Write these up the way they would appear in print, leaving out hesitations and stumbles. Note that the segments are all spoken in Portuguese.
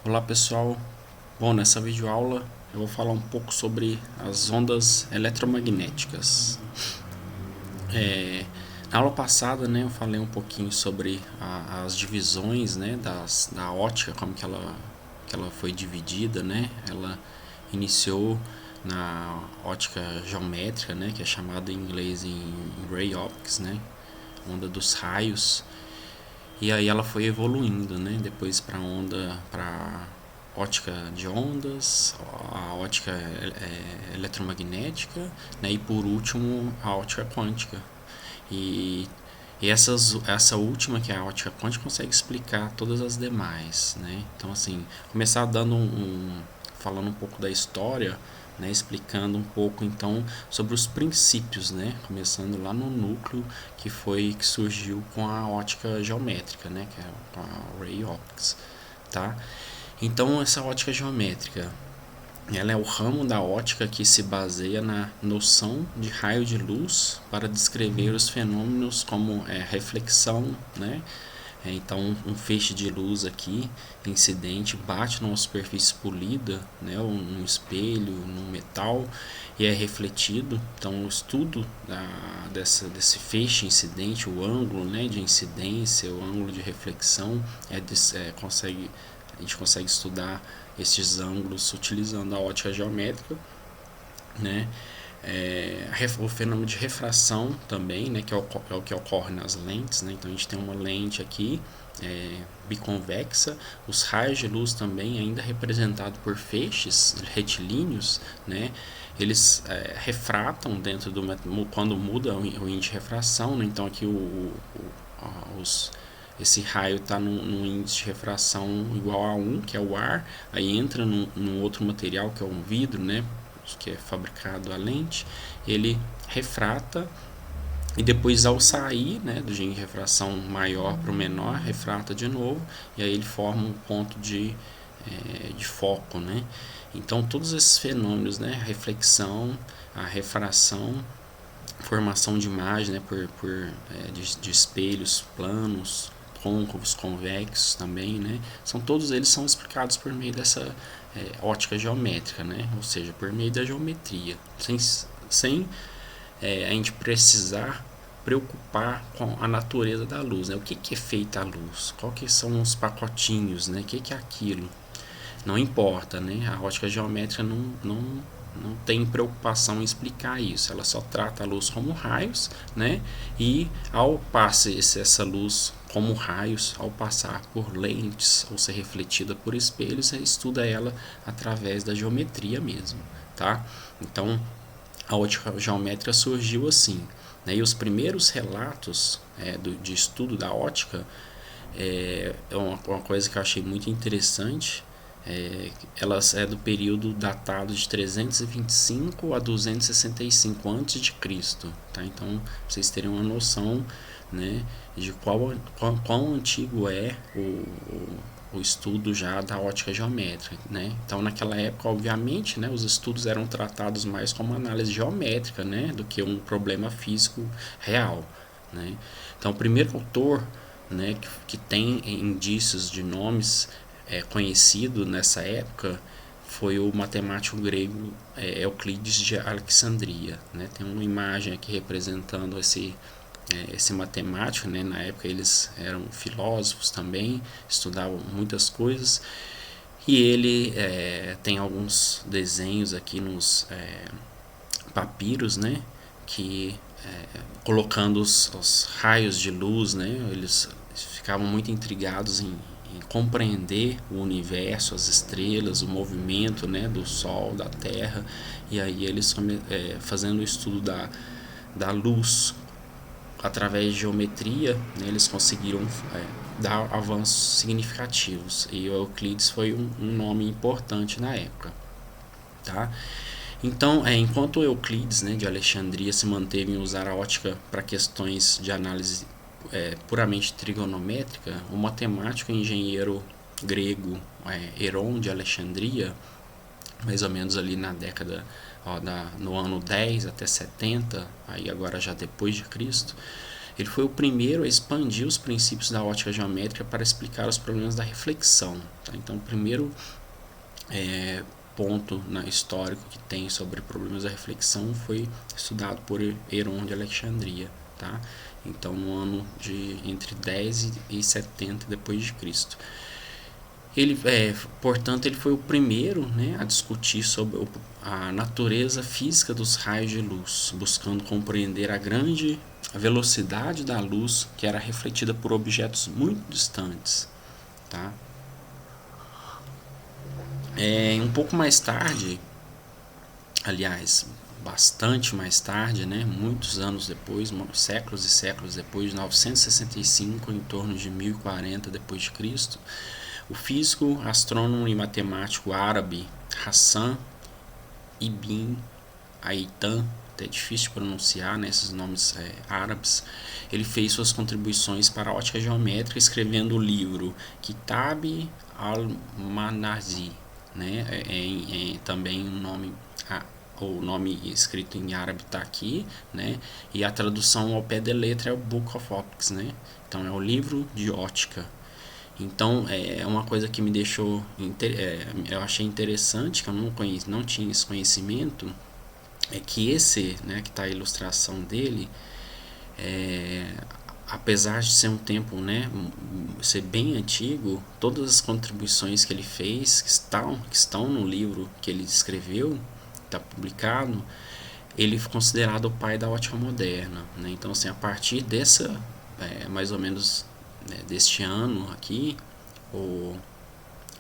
Olá pessoal, bom, nessa videoaula eu vou falar um pouco sobre as ondas eletromagnéticas. Na aula passada, né, eu falei um pouquinho sobre as divisões, né, da ótica, como que ela foi dividida, né? Ela iniciou na ótica geométrica, né, que é chamada em inglês em ray optics, né, onda dos raios. E aí ela foi evoluindo, né? Depois para ótica de ondas, a ótica eletromagnética, né? E por último a ótica quântica. E, essa última, que é a ótica quântica, consegue explicar todas as demais, né? Então, assim, começar falando um pouco da história, né, explicando um pouco então sobre os princípios, né, começando lá no núcleo que surgiu com a ótica geométrica, né, que é a ray optics, tá? Então essa ótica geométrica, ela é o ramo da ótica que se baseia na noção de raio de luz para descrever os fenômenos como reflexão, né? Então, um feixe de luz aqui, incidente, bate numa superfície polida, né, num espelho, num metal, e é refletido. Então, o estudo desse feixe incidente, o ângulo, né, de incidência, o ângulo de reflexão, a gente consegue estudar estes ângulos utilizando a ótica geométrica, né? O fenômeno de refração também, né, que é o que ocorre nas lentes, né? Então a gente tem uma lente aqui biconvexa, os raios de luz também ainda representados por feixes retilíneos, né? Eles refratam dentro do quando muda o índice de refração, né? Então aqui esse raio está num índice de refração igual a 1, que é o ar, aí entra num outro material que é um vidro, né, que é fabricado a lente, ele refrata e depois ao sair, né, do índice de refração maior para o menor, refrata de novo e aí ele forma um ponto de foco, né? Então todos esses fenômenos, né, a reflexão, a refração, formação de imagem, né, de espelhos planos, côncavos, convexos também, né, todos eles são explicados por meio dessa ótica geométrica, né, ou seja, por meio da geometria, sem a gente precisar preocupar com a natureza da luz, né? O que é feita a luz? Qual que são os pacotinhos, né? O que é aquilo? Não importa, né? A ótica geométrica não tem preocupação em explicar isso. Ela só trata a luz como raios, né? E ao passar essa luz como raios, ao passar por lentes ou ser refletida por espelhos, você estuda ela através da geometria mesmo, tá? Então, a ótica geométrica surgiu assim, né? E os primeiros relatos de estudo da ótica uma coisa que eu achei muito interessante. Elas é do período datado de 325 a 265 a.C., tá? Então, pra vocês terem uma noção, né, de quão antigo é o estudo já da ótica geométrica, né? Então, naquela época, obviamente, né, os estudos eram tratados mais como análise geométrica, né, do que um problema físico real, né? Então, o primeiro autor, né, que tem indícios de nomes conhecido nessa época foi o matemático grego Euclides de Alexandria, né? Tem uma imagem aqui representando esse matemático, né? Na época eles eram filósofos também, estudavam muitas coisas, e ele tem alguns desenhos aqui nos papiros, né? Que colocando os raios de luz, né? Eles ficavam muito intrigados em compreender o universo, as estrelas, o movimento, né, do Sol, da Terra, e aí eles fazendo o estudo da luz através de geometria, né, eles conseguiram dar avanços significativos, e o Euclides foi um nome importante na época, tá? Então, enquanto Euclides, né, de Alexandria, se manteve em usar a ótica para questões de análise puramente trigonométrica, o matemático e engenheiro grego Heron de Alexandria, mais ou menos ali na década no ano 10 até 70, aí agora já depois de Cristo, Ele foi o primeiro a expandir os princípios da ótica geométrica para explicar os problemas da reflexão. Tá? Então, o primeiro ponto histórico que tem sobre problemas da reflexão foi estudado por Heron de Alexandria. Tá? Então, no ano de entre 10 e 70 depois de Cristo. Portanto, ele foi o primeiro, né, a discutir sobre a natureza física dos raios de luz, buscando compreender a grande velocidade da luz que era refletida por objetos muito distantes. Tá? Um pouco mais tarde, aliás, bastante mais tarde, né, muitos anos depois, séculos e séculos depois, 965, em torno de 1040 depois de Cristo, o físico, astrônomo e matemático árabe Hassan ibn Haytham, até difícil de pronunciar, né, esses nomes árabes, ele fez suas contribuições para a ótica geométrica escrevendo o livro Kitab al-Manazil, né, também o nome escrito em árabe está aqui, né, e a tradução ao pé da letra é o Book of Optics, né, então é o livro de ótica. Então, é uma coisa que me deixou, eu achei interessante, que eu não tinha esse conhecimento, é que esse, né, que está a ilustração dele, apesar de ser um tempo, né, ser bem antigo, todas as contribuições que ele fez, que estão no livro que ele escreveu, está publicado, ele foi considerado o pai da ótica moderna. Né? Então, assim, a partir dessa, mais ou menos, deste ano aqui,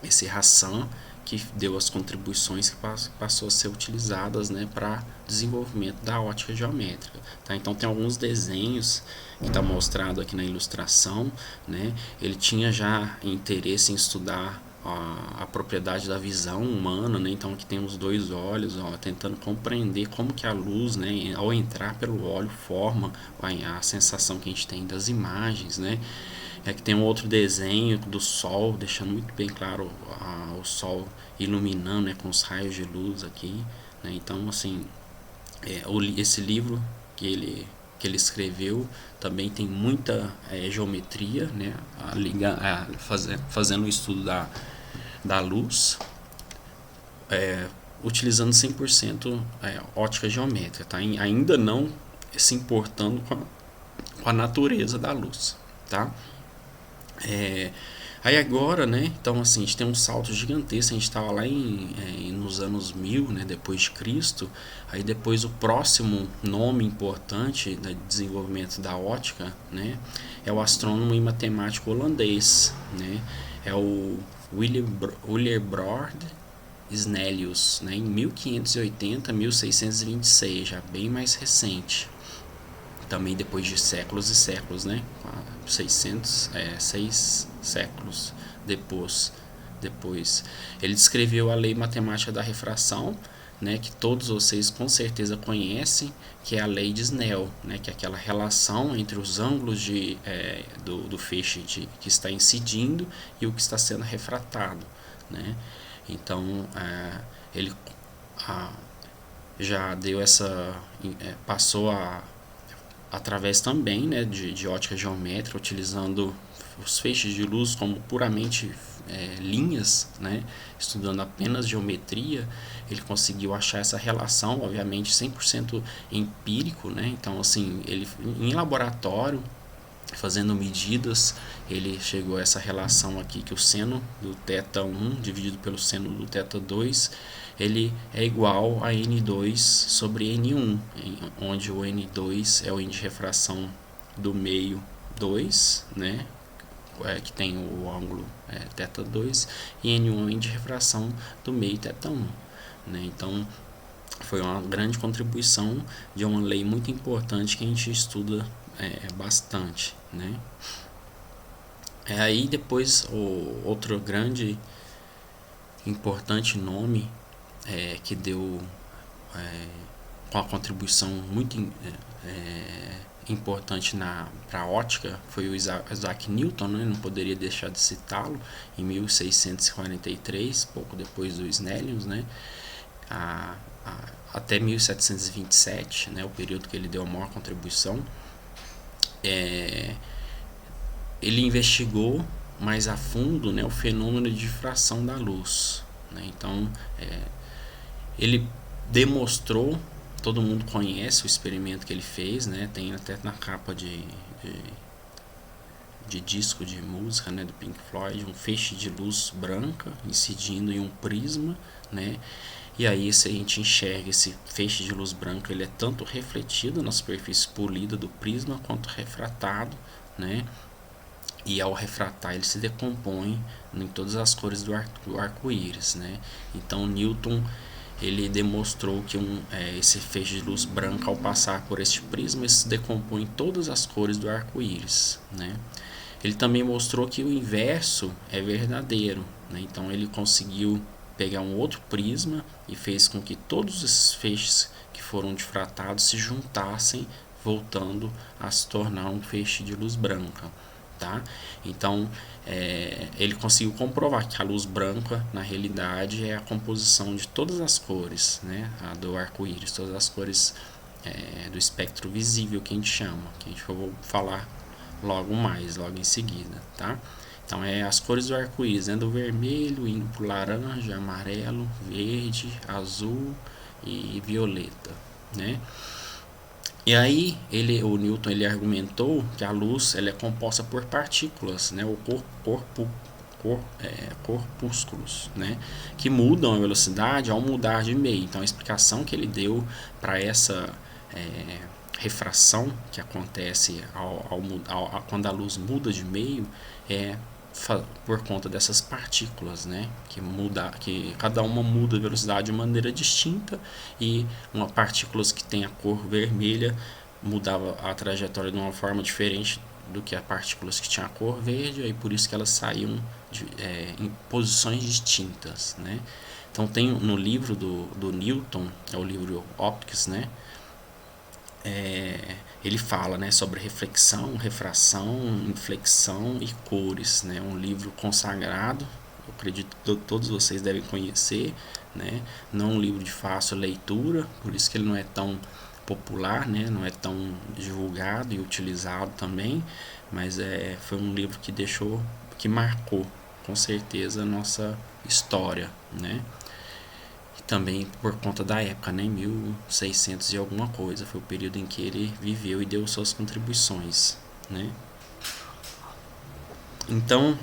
esse Hassan que deu as contribuições que passou a ser utilizadas, né, para desenvolvimento da ótica geométrica. Tá? Então tem alguns desenhos que está mostrado aqui na ilustração, né? Ele tinha já interesse em estudar a propriedade da visão humana, né? Então aqui tem os dois olhos, tentando compreender como que a luz, né, ao entrar pelo olho, forma a sensação que a gente tem das imagens, né? Que tem um outro desenho do sol, deixando muito bem claro o sol iluminando, né, com os raios de luz aqui, né? Então, assim, esse livro que ele escreveu também tem muita geometria, né, fazendo o estudo da luz, utilizando 100% ótica geométrica, tá? Ainda não se importando com a natureza da luz, tá? Aí agora, né, então assim, a gente tem um salto gigantesco, a gente estava lá nos anos 1000, né, depois de Cristo. Aí depois o próximo nome importante do desenvolvimento da ótica, né, é o astrônomo e matemático holandês, né, é o Willebrord Snellius, né, em 1580 1626, já bem mais recente. Também depois de séculos e séculos, né? 6 séculos depois. Ele descreveu a lei matemática da refração, né? Que todos vocês com certeza conhecem, que é a lei de Snell, né? Que é aquela relação entre os ângulos do feixe que está incidindo e o que está sendo refratado, né? Então, ele já deu passou através também, né, de ótica geométrica, utilizando os feixes de luz como puramente linhas, né, estudando apenas geometria, ele conseguiu achar essa relação, obviamente 100% empírico, né, então assim, ele em laboratório, fazendo medidas, ele chegou a essa relação aqui, que o seno do θ1 dividido pelo seno do θ2, ele é igual a N2 sobre N1, onde o N2 é o índice de refração do meio 2, né, que tem o ângulo θ2, e N1 é o índice de refração do meio θ1. Né, então, foi uma grande contribuição de uma lei muito importante que a gente estuda bastante, né? Aí depois o outro grande importante nome que deu com a contribuição muito importante para a ótica foi o Isaac Newton, né? Não poderia deixar de citá-lo, em 1643, pouco depois do Snellius, né? Até 1727, né? O período que ele deu a maior contribuição. ele investigou mais a fundo, né, o fenômeno de difração da luz, né? Então ele demonstrou, todo mundo conhece o experimento que ele fez, né? Tem até na capa de disco de música, né, do Pink Floyd, um feixe de luz branca incidindo em um prisma, né? E aí, se a gente enxerga esse feixe de luz branca, ele é tanto refletido na superfície polida do prisma quanto refratado, né? E ao refratar ele se decompõe em todas as cores do arco-íris, né? Então Newton ele demonstrou que esse feixe de luz branca, ao passar por este prisma, se decompõe em todas as cores do arco-íris, né? Ele também mostrou que o inverso é verdadeiro, né? Então ele conseguiu pegar um outro prisma e fez com que todos esses feixes que foram difratados se juntassem, voltando a se tornar um feixe de luz branca. Tá? Então ele conseguiu comprovar que a luz branca na realidade é a composição de todas as cores, né, a do arco-íris, todas as cores do espectro visível que a gente chama, que a gente vai falar logo em seguida, tá? Então as cores do arco-íris, né, do vermelho indo para o laranja, amarelo, verde, azul e violeta, né? E aí o Newton ele argumentou que a luz ela é composta por partículas, né, ou corpúsculos, né, que mudam a velocidade ao mudar de meio. Então a explicação que ele deu para essa refração que acontece quando a luz muda de meio é por conta dessas partículas, né, que cada uma muda a velocidade de maneira distinta, e partículas que tem a cor vermelha mudava a trajetória de uma forma diferente do que as partículas que tinham a cor verde, e por isso que elas saíam em posições distintas, né. Então tem no livro do Newton, é o livro Optics, né, ele fala, né, sobre reflexão, refração, inflexão e cores, né, um livro consagrado, eu acredito que todos vocês devem conhecer, né, não um livro de fácil leitura, por isso que ele não é tão popular, né, não é tão divulgado e utilizado também, mas foi um livro que marcou com certeza a nossa história, né. Também por conta da época, né, 1600 e alguma coisa, foi o período em que ele viveu e deu suas contribuições, né. Então,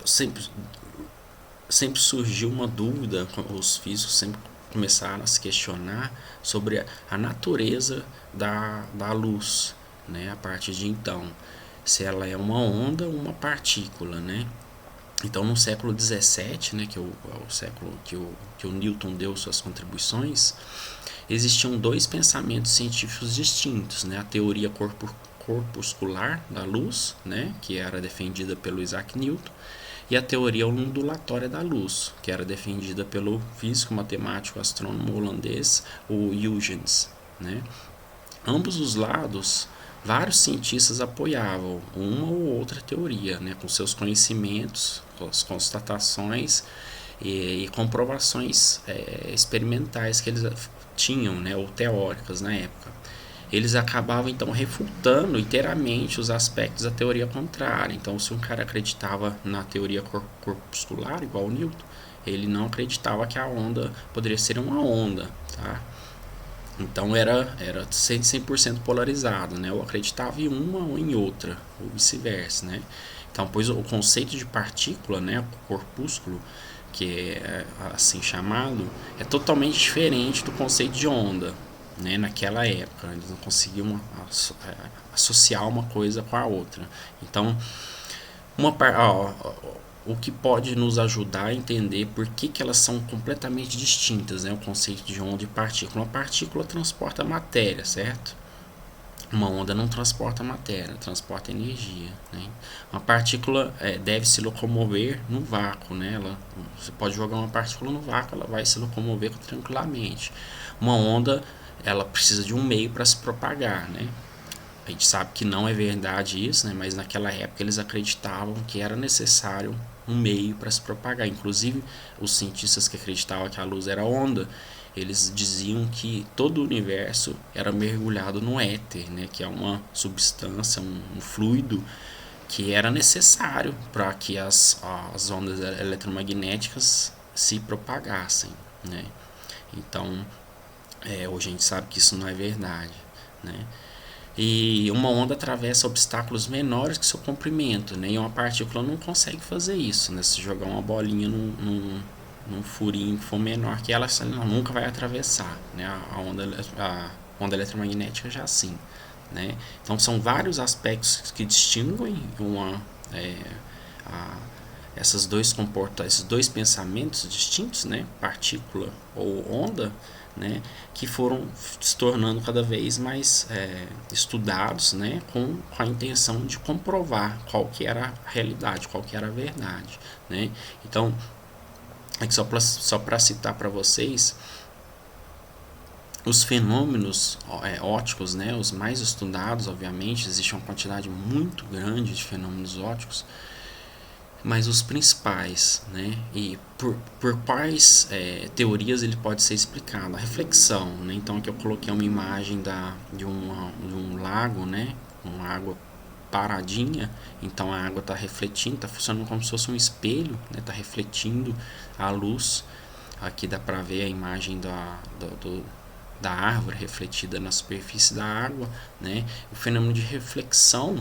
sempre surgiu uma dúvida, os físicos sempre começaram a se questionar sobre a natureza da luz, né, a partir de então, se ela é uma onda ou uma partícula, né. Então, no século XVII, né, que é o século que o Newton deu suas contribuições, existiam dois pensamentos científicos distintos, né, a teoria corpuscular da luz, né, que era defendida pelo Isaac Newton, e a teoria ondulatória da luz, que era defendida pelo físico, matemático, astrônomo holandês, o Huygens, né. Ambos os lados, vários cientistas apoiavam uma ou outra teoria, né, com seus conhecimentos, com as constatações e comprovações experimentais que eles tinham, né, ou teóricas na época. Eles acabavam então refutando inteiramente os aspectos da teoria contrária. Então, se um cara acreditava na teoria corpuscular, igual o Newton, ele não acreditava que a onda poderia ser uma onda, tá? Então era 100% polarizado, né? Ou acreditava em uma ou em outra, ou vice-versa, né? Então, pois o conceito de partícula, né, corpúsculo, que é assim chamado, é totalmente diferente do conceito de onda, né? Naquela época eles não conseguiam associar uma coisa com a outra. Então, o que pode nos ajudar a entender por que elas são completamente distintas, né? O conceito de onda e partícula. Uma partícula transporta matéria, certo? Uma onda não transporta matéria, transporta energia, né? Uma partícula deve se locomover no vácuo, né? Você pode jogar uma partícula no vácuo, ela vai se locomover tranquilamente. Uma onda, ela precisa de um meio para se propagar, né? A gente sabe que não é verdade isso, né? Mas naquela época eles acreditavam que era necessário um meio para se propagar. Inclusive, os cientistas que acreditavam que a luz era onda, eles diziam que todo o universo era mergulhado no éter, né, que é uma substância, um fluido que era necessário para que as ondas eletromagnéticas se propagassem, né? Então, hoje a gente sabe que isso não é verdade, né? E uma onda atravessa obstáculos menores que seu comprimento, né? E uma partícula não consegue fazer isso, né? Se jogar uma bolinha num furinho que for menor que ela nunca vai atravessar, né? A onda eletromagnética já assim, né? Então são vários aspectos que distinguem esses dois pensamentos distintos, né? Partícula ou onda, né, que foram se tornando cada vez mais estudados, né, com a intenção de comprovar qual que era a realidade, qual que era a verdade, né. Então, aqui só para citar para vocês, os fenômenos ópticos, né, os mais estudados, obviamente, existe uma quantidade muito grande de fenômenos ópticos, mas os principais, né, e por quais teorias ele pode ser explicado. A reflexão, né, então aqui eu coloquei uma imagem de um lago, né, uma água paradinha, então a água está refletindo, está funcionando como se fosse um espelho, né, está refletindo a luz. Aqui dá para ver a imagem da árvore refletida na superfície da água, né. O fenômeno de reflexão,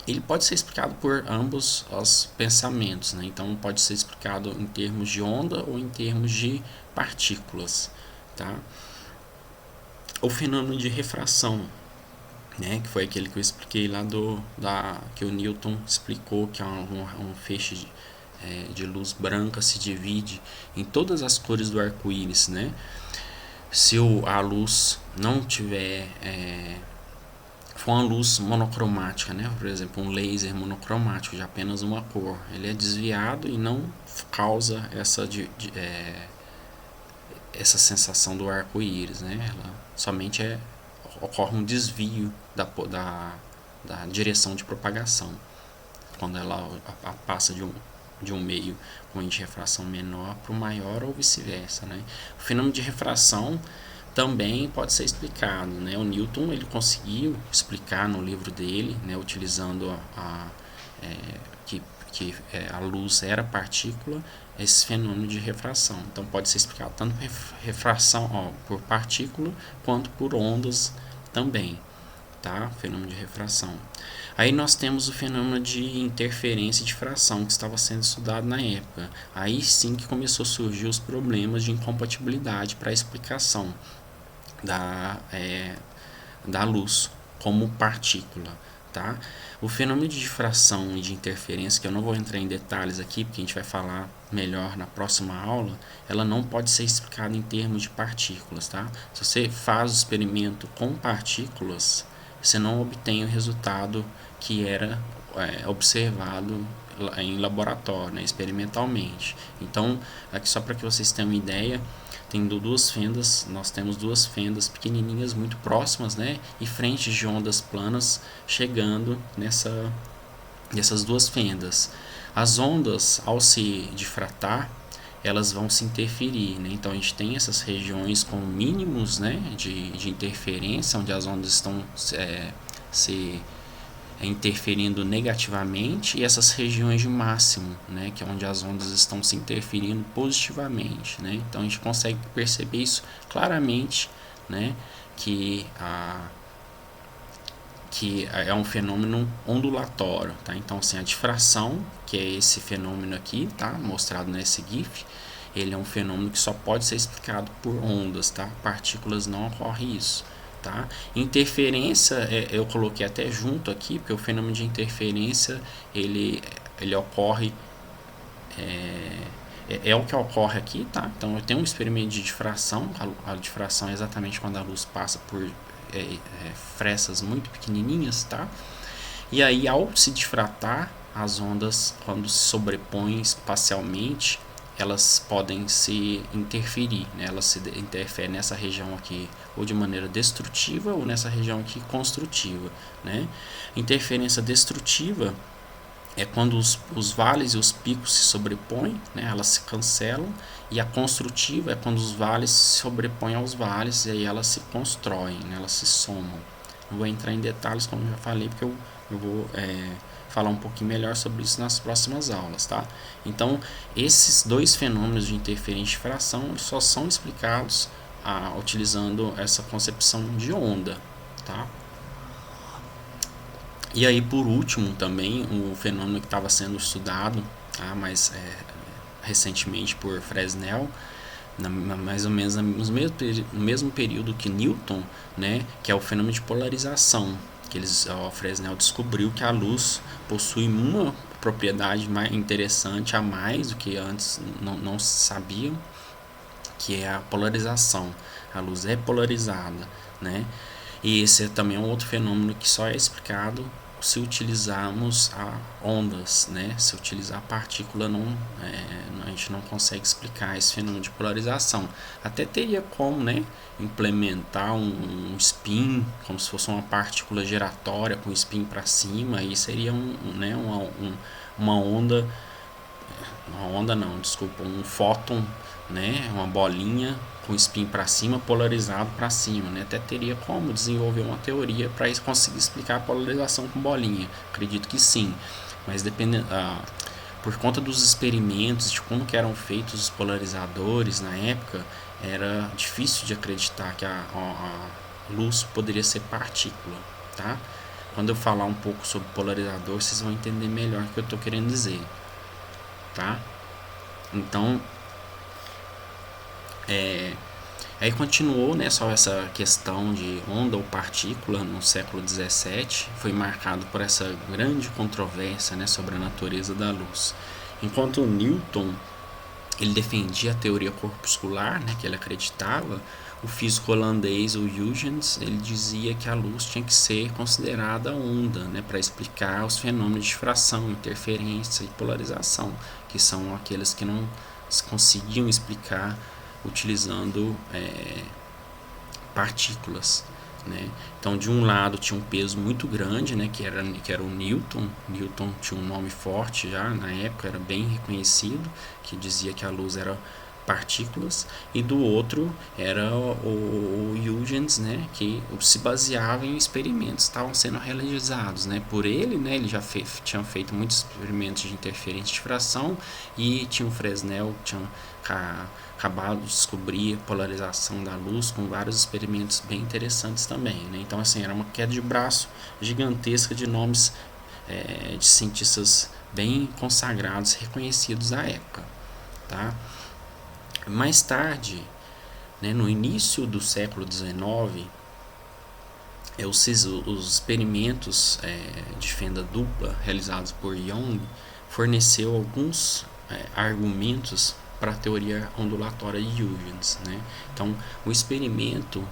ele pode ser explicado por ambos os pensamentos, né? Então pode ser explicado em termos de onda ou em termos de partículas, tá? O fenômeno de refração, né, que foi aquele que eu expliquei lá que o Newton explicou, que é um feixe de luz branca se divide em todas as cores do arco-íris, né? Se a luz não tiver for uma luz monocromática, né? Por exemplo, um laser monocromático de apenas uma cor, ele é desviado e não causa essa sensação do arco-íris, né? Somente ocorre um desvio da direção de propagação quando ela passa de um meio com índice de refração menor para o maior ou vice-versa, né? O fenômeno de refração também pode ser explicado, né? O Newton ele conseguiu explicar no livro dele, né, utilizando que a luz era partícula, esse fenômeno de refração. Então pode ser explicado tanto refração por partícula quanto por ondas também, tá? Fenômeno de refração. Aí nós temos o fenômeno de interferência e difração que estava sendo estudado na época. Aí sim que começou a surgir os problemas de incompatibilidade para a explicação da luz como partícula, tá? O fenômeno de difração e de interferência, que eu não vou entrar em detalhes aqui, porque a gente vai falar melhor na próxima aula, ela não pode ser explicada em termos de partículas, tá? Se você faz o experimento com partículas, você não obtém o resultado que era observado em laboratório, né, experimentalmente. Então, aqui só para que vocês tenham uma ideia, nós temos duas fendas pequenininhas muito próximas, né, e frentes de ondas planas chegando nessas duas fendas. As ondas, ao se difratar, elas vão se interferir, né? Então a gente tem essas regiões com mínimos, né, de interferência, onde as ondas estão se interferindo negativamente, e essas regiões de máximo, né, que é onde as ondas estão se interferindo positivamente, né? Então a gente consegue perceber isso claramente, né, que é um fenômeno ondulatório, tá? Então assim, a difração, que é esse fenômeno aqui, tá, mostrado nesse GIF, ele é um fenômeno que só pode ser explicado por ondas, tá? Partículas não ocorre isso. Tá? Interferência, eu coloquei até junto aqui, porque o fenômeno de interferência ele ocorre, o que ocorre aqui, tá? Então eu tenho um experimento de difração, a difração é exatamente quando a luz passa por frestas muito pequenininhas, tá? E aí, ao se difratar, as ondas, quando se sobrepõem espacialmente, elas podem se interferir, né? Elas se interferem nessa região aqui ou de maneira destrutiva ou nessa região aqui construtiva, né? Interferência destrutiva é quando os vales e os picos se sobrepõem, né, elas se cancelam, e a construtiva é quando os vales se sobrepõem aos vales e aí elas se constroem, né, elas se somam. Não vou entrar em detalhes, como eu já falei, porque eu vou falar um pouquinho melhor sobre isso nas próximas aulas, tá? Então, esses dois fenômenos de interferência e difração só são explicados utilizando essa concepção de onda, tá? E aí, por último, também, o fenômeno que estava sendo estudado, tá, mas recentemente por Fresnel, mais ou menos no mesmo período que Newton, né, que é o fenômeno de polarização, que o Fresnel descobriu que a luz possui uma propriedade mais interessante a mais do que antes não sabiam, que é a polarização. A luz é polarizada, né? E esse é também um outro fenômeno que só é explicado se utilizarmos ondas, né? Se utilizar a partícula, a gente não consegue explicar esse fenômeno de polarização. Até teria como, né, implementar um spin, como se fosse uma partícula giratória com spin para cima, e seria uma onda, um fóton, né, uma bolinha com spin para cima, polarizado para cima, né? Até teria como desenvolver uma teoria para conseguir explicar a polarização com bolinha. Acredito que sim, mas por conta dos experimentos de como que eram feitos os polarizadores na época, era difícil de acreditar que a luz poderia ser partícula, tá? Quando eu falar um pouco sobre polarizador, vocês vão entender melhor o que eu estou querendo dizer, tá? Então, aí continuou, né, só essa questão de onda ou partícula no século XVII, foi marcado por essa grande controvérsia, né, sobre a natureza da luz. Enquanto Newton ele defendia a teoria corpuscular, né, que ele acreditava, o físico holandês, o Huygens, ele dizia que a luz tinha que ser considerada onda, né, para explicar os fenômenos de difração, interferência e polarização, que são aqueles que não conseguiam explicar utilizando partículas, né? Então, de um lado tinha um peso muito grande, né, que era o Newton. Newton tinha um nome forte já na época, era bem reconhecido, que dizia que a luz era partículas, e do outro era o Huygens, né, que se baseava em experimentos que estavam sendo realizados, né, por ele, né, ele já tinha feito muitos experimentos de interferência e difração, e tinha o Fresnel, tinha acabado de descobrir a polarização da luz com vários experimentos bem interessantes também, né? Então, assim, era uma queda de braço gigantesca de nomes de cientistas bem consagrados, reconhecidos da época, tá? Mais tarde, né, no início do século XIX, os experimentos de fenda dupla realizados por Young forneceu alguns argumentos para a teoria ondulatória de Huygens, né? Então, o experimento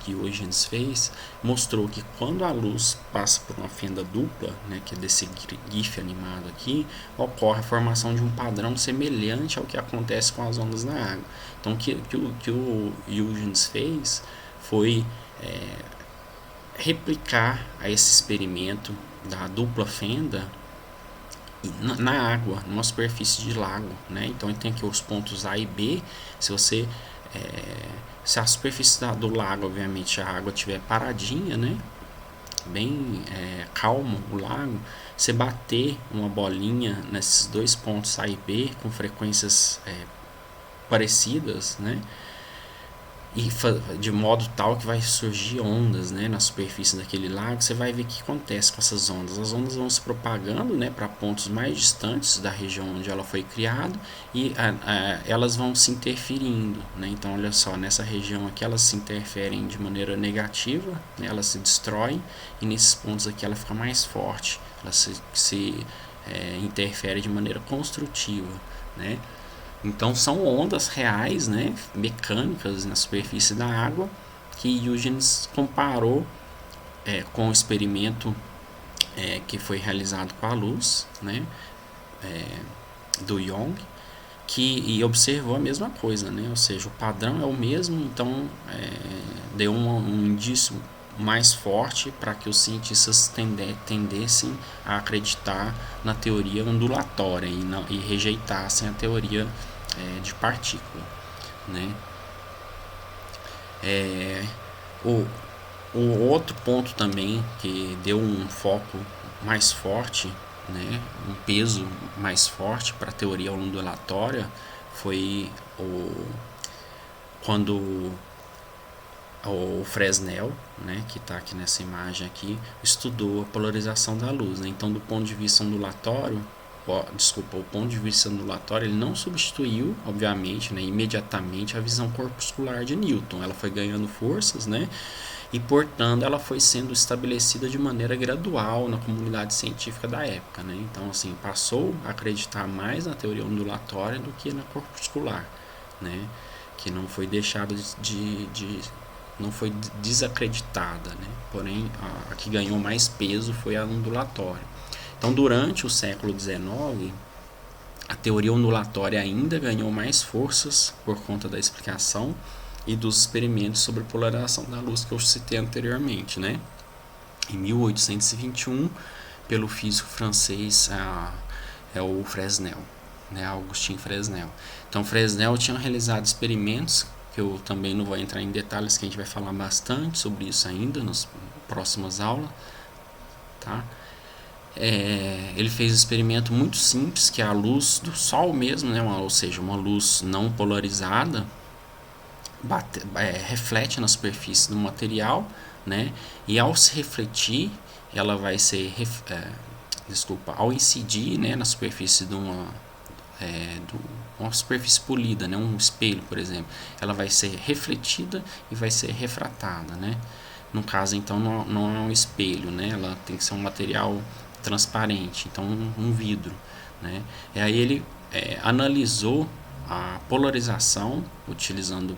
que Huygens fez mostrou que quando a luz passa por uma fenda dupla, né, que é desse GIF animado aqui, ocorre a formação de um padrão semelhante ao que acontece com as ondas na água. Então, o que o Huygens fez foi replicar esse experimento da dupla fenda na água, numa superfície de lago, né? Então tem aqui os pontos A e B. Se a superfície do lago, obviamente, a água estiver paradinha, né, bem calmo o lago, você bater uma bolinha nesses dois pontos A e B com frequências parecidas, né, e de modo tal que vai surgir ondas, né, na superfície daquele lago. Você vai ver o que acontece com essas ondas. As ondas vão se propagando, né, para pontos mais distantes da região onde ela foi criada, e elas vão se interferindo, né? Então, olha só, nessa região aqui elas se interferem de maneira negativa, né, elas se destroem, e nesses pontos aqui ela fica mais forte, ela se interfere de maneira construtiva, né? Então são ondas reais, né, mecânicas na superfície da água, que Huygens comparou com o experimento que foi realizado com a luz, né, do Young, e observou a mesma coisa, né, ou seja, o padrão é o mesmo. Então deu um indício mais forte para que os cientistas tendessem a acreditar na teoria ondulatória e rejeitassem a teoria de partícula, né? O outro ponto também que deu um foco mais forte, né, um peso mais forte para a teoria ondulatória foi quando o Fresnel, né, que está aqui nessa imagem aqui, estudou a polarização da luz, né? Então, do ponto de vista ondulatório, o ponto de vista ondulatório, ele não substituiu, obviamente, né, imediatamente a visão corpuscular de Newton. Ela foi ganhando forças, né, e portanto ela foi sendo estabelecida de maneira gradual na comunidade científica da época, né? Então, assim, passou a acreditar mais na teoria ondulatória do que na corpuscular, né, que não foi deixada não foi desacreditada, né? Porém, a que ganhou mais peso foi a ondulatória. Então, durante o século XIX, a teoria ondulatória ainda ganhou mais forças por conta da explicação e dos experimentos sobre polarização da luz que eu citei anteriormente, né? Em 1821, pelo físico francês o Fresnel, né? Augustin Fresnel. Então, Fresnel tinha realizado experimentos que eu também não vou entrar em detalhes, que a gente vai falar bastante sobre isso ainda nas próximas aulas, tá? Ele fez um experimento muito simples, que é a luz do Sol mesmo, né? Ou seja, uma luz não polarizada, reflete na superfície do material, né? E ao se refletir, ela vai ser, ao incidir, né, na superfície de uma superfície polida, né, um espelho, por exemplo, ela vai ser refletida e vai ser refratada, né? No caso, então, não é um espelho, né? Ela tem que ser um material transparente, então um vidro, né? E aí ele analisou a polarização utilizando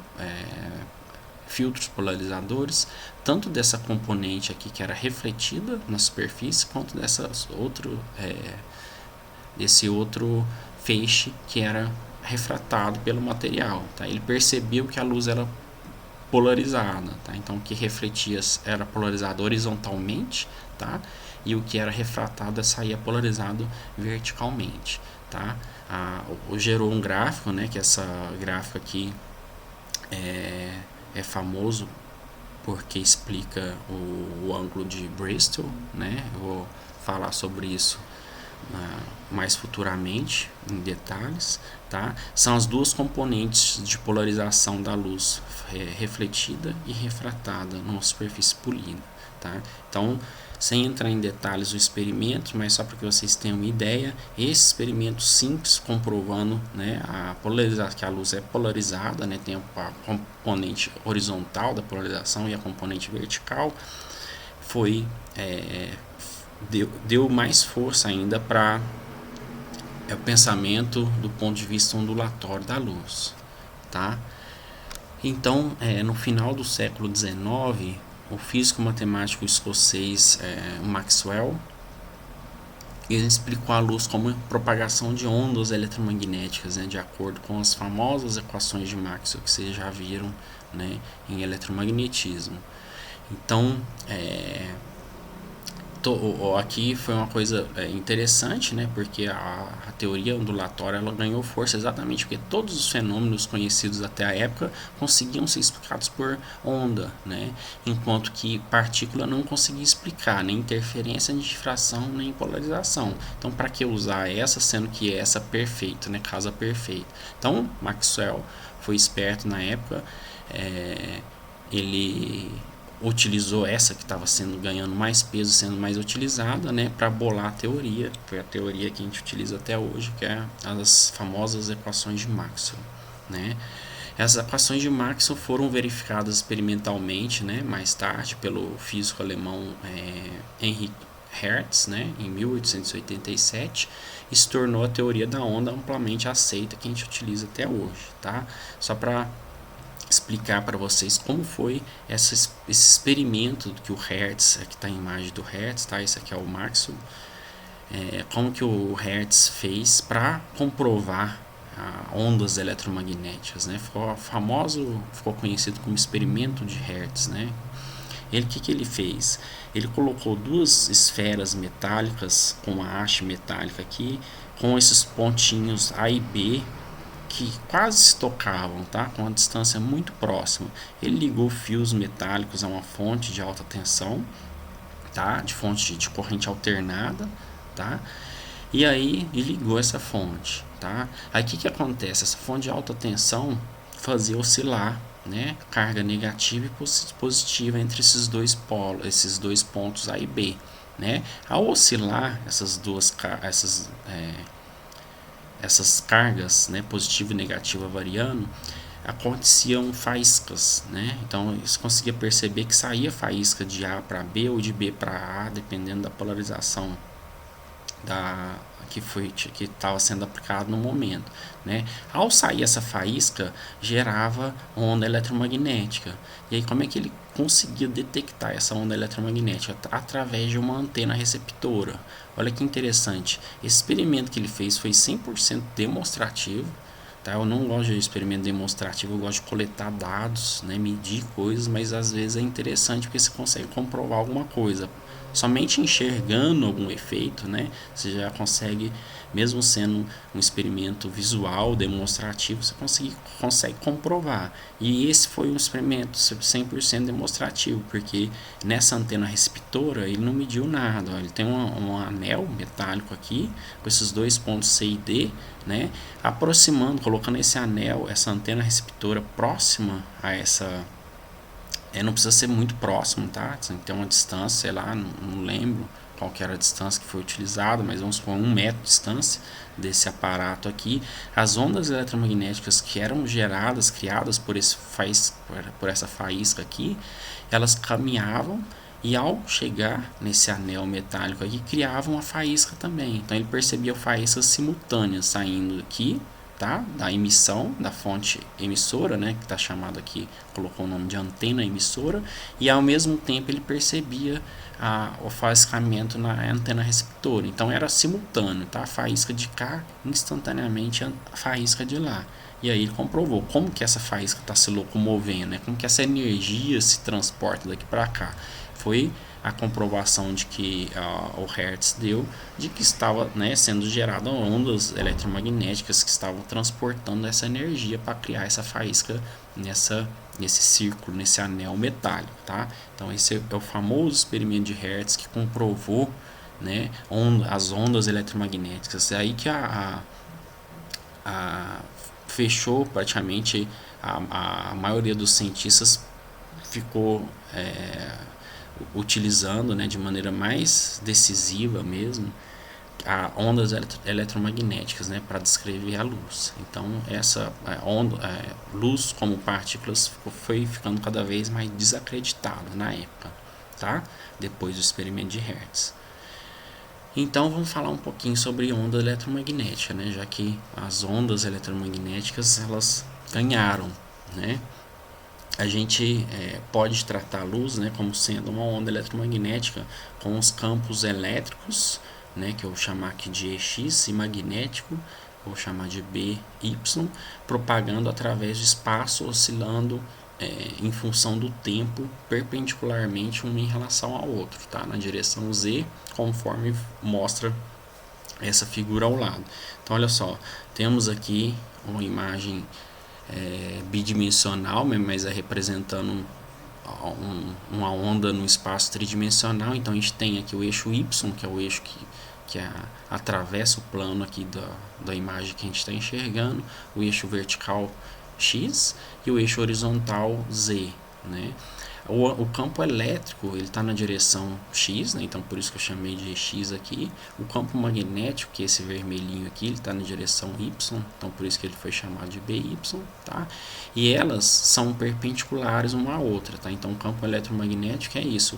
filtros polarizadores, tanto dessa componente aqui que era refletida na superfície, quanto desse outro feixe que era refratado pelo material, tá? Ele percebeu que a luz era polarizada, tá? Então o que refletia era polarizado horizontalmente, tá? E o que era refratado saía polarizado verticalmente, tá? Gerou um gráfico, né? Que essa gráfica aqui é famoso porque explica o ângulo de Bristol, né? Eu vou falar sobre isso mais futuramente em detalhes, tá? São as duas componentes de polarização da luz, refletida e refratada numa superfície polida, tá? Então, sem entrar em detalhes do experimento, mas só para que vocês tenham uma ideia, esse experimento simples comprovando, né, que a luz é polarizada, né, tem a componente horizontal da polarização e a componente vertical, deu mais força ainda para o pensamento do ponto de vista ondulatório da luz, tá? Então, no final do século XIX, o físico matemático escocês Maxwell, ele explicou a luz como propagação de ondas eletromagnéticas, né, de acordo com as famosas equações de Maxwell que vocês já viram, né, em eletromagnetismo. Então, aqui foi uma coisa interessante, né, porque a teoria ondulatória ela ganhou força exatamente porque todos os fenômenos conhecidos até a época conseguiam ser explicados por onda, né, enquanto que partícula não conseguia explicar nem interferência, nem difração, nem polarização. Então, para que usar essa, sendo que essa perfeita, né, casa perfeita? Então, Maxwell foi esperto na época, ele utilizou essa que estava ganhando mais peso, sendo mais utilizada, né, para bolar a teoria. Foi a teoria que a gente utiliza até hoje, que é as famosas equações de Maxwell, né? Essas equações de Maxwell foram verificadas experimentalmente, né, mais tarde pelo físico alemão Heinrich Hertz, né, em 1887, e se tornou a teoria da onda amplamente aceita que a gente utiliza até hoje, tá? Só para explicar para vocês como foi esse experimento que o Hertz, aqui está a imagem do Hertz, tá? Esse aqui é o Maxwell, como que o Hertz fez para comprovar ondas eletromagnéticas, né? Ficou conhecido como experimento de Hertz, né? O que ele fez? Ele colocou duas esferas metálicas com a haste metálica aqui, com esses pontinhos A e B que quase se tocavam, tá? Com uma distância muito próxima. Ele ligou fios metálicos a uma fonte de alta tensão, tá? De fonte de corrente alternada, tá? E aí ligou essa fonte, tá? Aí o que acontece? Essa fonte de alta tensão fazia oscilar, né, carga negativa e positiva entre esses dois polos, esses dois pontos A e B, né? Ao oscilar essas cargas, né, positiva e negativa variando, aconteciam faíscas, né? Então você conseguia perceber que saía faísca de A para B ou de B para A, dependendo da polarização que estava sendo aplicado no momento, né? Ao sair essa faísca, gerava onda eletromagnética. E aí como é que ele conseguia detectar essa onda eletromagnética? Através de uma antena receptora. Olha que interessante. Esse experimento que ele fez foi 100% demonstrativo. Tá? Eu não gosto de experimento demonstrativo, eu gosto de coletar dados, né, medir coisas, mas às vezes é interessante porque você consegue comprovar alguma coisa. Somente enxergando algum efeito, né, você já consegue, mesmo sendo um experimento visual, demonstrativo, você consegue comprovar. E esse foi um experimento 100% demonstrativo, porque nessa antena receptora ele não mediu nada. Ó, ele tem um anel metálico aqui, com esses dois pontos C e D, né, aproximando, colocando esse anel, essa antena receptora próxima a essa. Não precisa ser muito próximo, tá? Tem que ter uma distância, sei lá, não lembro qual que era a distância que foi utilizada, mas vamos supor 1 metro de distância desse aparato aqui. As ondas eletromagnéticas que eram geradas, criadas por essa faísca aqui, elas caminhavam e ao chegar nesse anel metálico aqui, criavam uma faísca também. Então ele percebia faíscas simultâneas saindo aqui, tá? Da emissão da fonte emissora, né, que está chamado aqui, colocou o nome de antena emissora, e ao mesmo tempo ele percebia o faiscamento na antena receptora. Então era simultâneo, tá? A faísca de cá, instantaneamente a faísca de lá. E aí ele comprovou como que essa faísca está se locomovendo, né? Como que essa energia se transporta daqui para cá. Foi a comprovação de que o Hertz deu, de que estava, né, sendo gerada ondas eletromagnéticas que estavam transportando essa energia para criar essa faísca nesse círculo, nesse anel metálico, tá? Então esse é o famoso experimento de Hertz que comprovou, né, as ondas eletromagnéticas. É aí que fechou praticamente a maioria dos cientistas ficou utilizando, né, de maneira mais decisiva mesmo ondas eletromagnéticas, né, para descrever a luz. Então essa luz como partículas foi ficando cada vez mais desacreditada na época, tá? Depois do experimento de Hertz. Então vamos falar um pouquinho sobre onda eletromagnética, né, já que as ondas eletromagnéticas elas ganharam, né? A gente pode tratar a luz, né, como sendo uma onda eletromagnética com os campos elétricos, né, que eu vou chamar aqui de EX, e magnético, vou chamar de BY, propagando através do espaço, oscilando em função do tempo, perpendicularmente um em relação ao outro, tá? Na direção Z, conforme mostra essa figura ao lado. Então olha só, temos aqui uma imagem bidimensional, mas representando uma onda no espaço tridimensional. Então a gente tem aqui o eixo Y, que é o eixo que atravessa o plano aqui da imagem que a gente está enxergando, o eixo vertical X e o eixo horizontal Z, né? O campo elétrico ele está na direção X, né? Então por isso que eu chamei de X aqui. O campo magnético, que é esse vermelhinho aqui, ele está na direção Y, então por isso que ele foi chamado de BY, tá? E elas são perpendiculares uma à outra, tá? Então o campo eletromagnético é isso,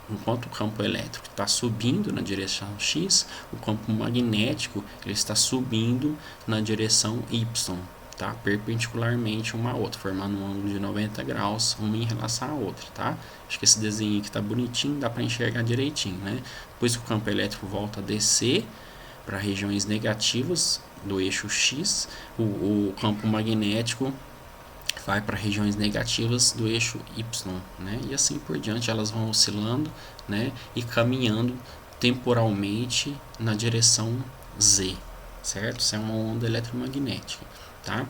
enquanto o campo elétrico está subindo na direção X, o campo magnético ele está subindo na direção Y, tá? Perpendicularmente uma a outra, formando um ângulo de 90 graus, uma em relação à outra, tá? Acho que esse desenho aqui tá bonitinho, dá para enxergar direitinho, né? Depois que o campo elétrico volta a descer para regiões negativas do eixo X, o campo magnético vai para regiões negativas do eixo Y, né? E assim por diante, elas vão oscilando, né? E caminhando temporalmente na direção Z, certo? Isso é uma onda eletromagnética, tá?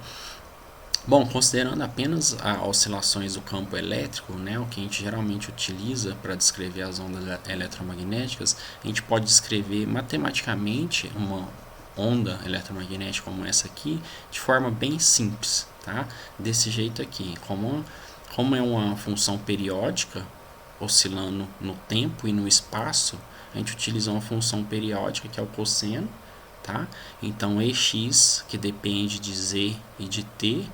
Bom, considerando apenas as oscilações do campo elétrico, né, o que a gente geralmente utiliza para descrever as ondas eletromagnéticas, a gente pode descrever matematicamente uma onda eletromagnética como essa aqui de forma bem simples, tá? Desse jeito aqui, como é uma função periódica oscilando no tempo e no espaço, a gente utiliza uma função periódica que é o cosseno, tá? Então Ex, que depende de Z e de T,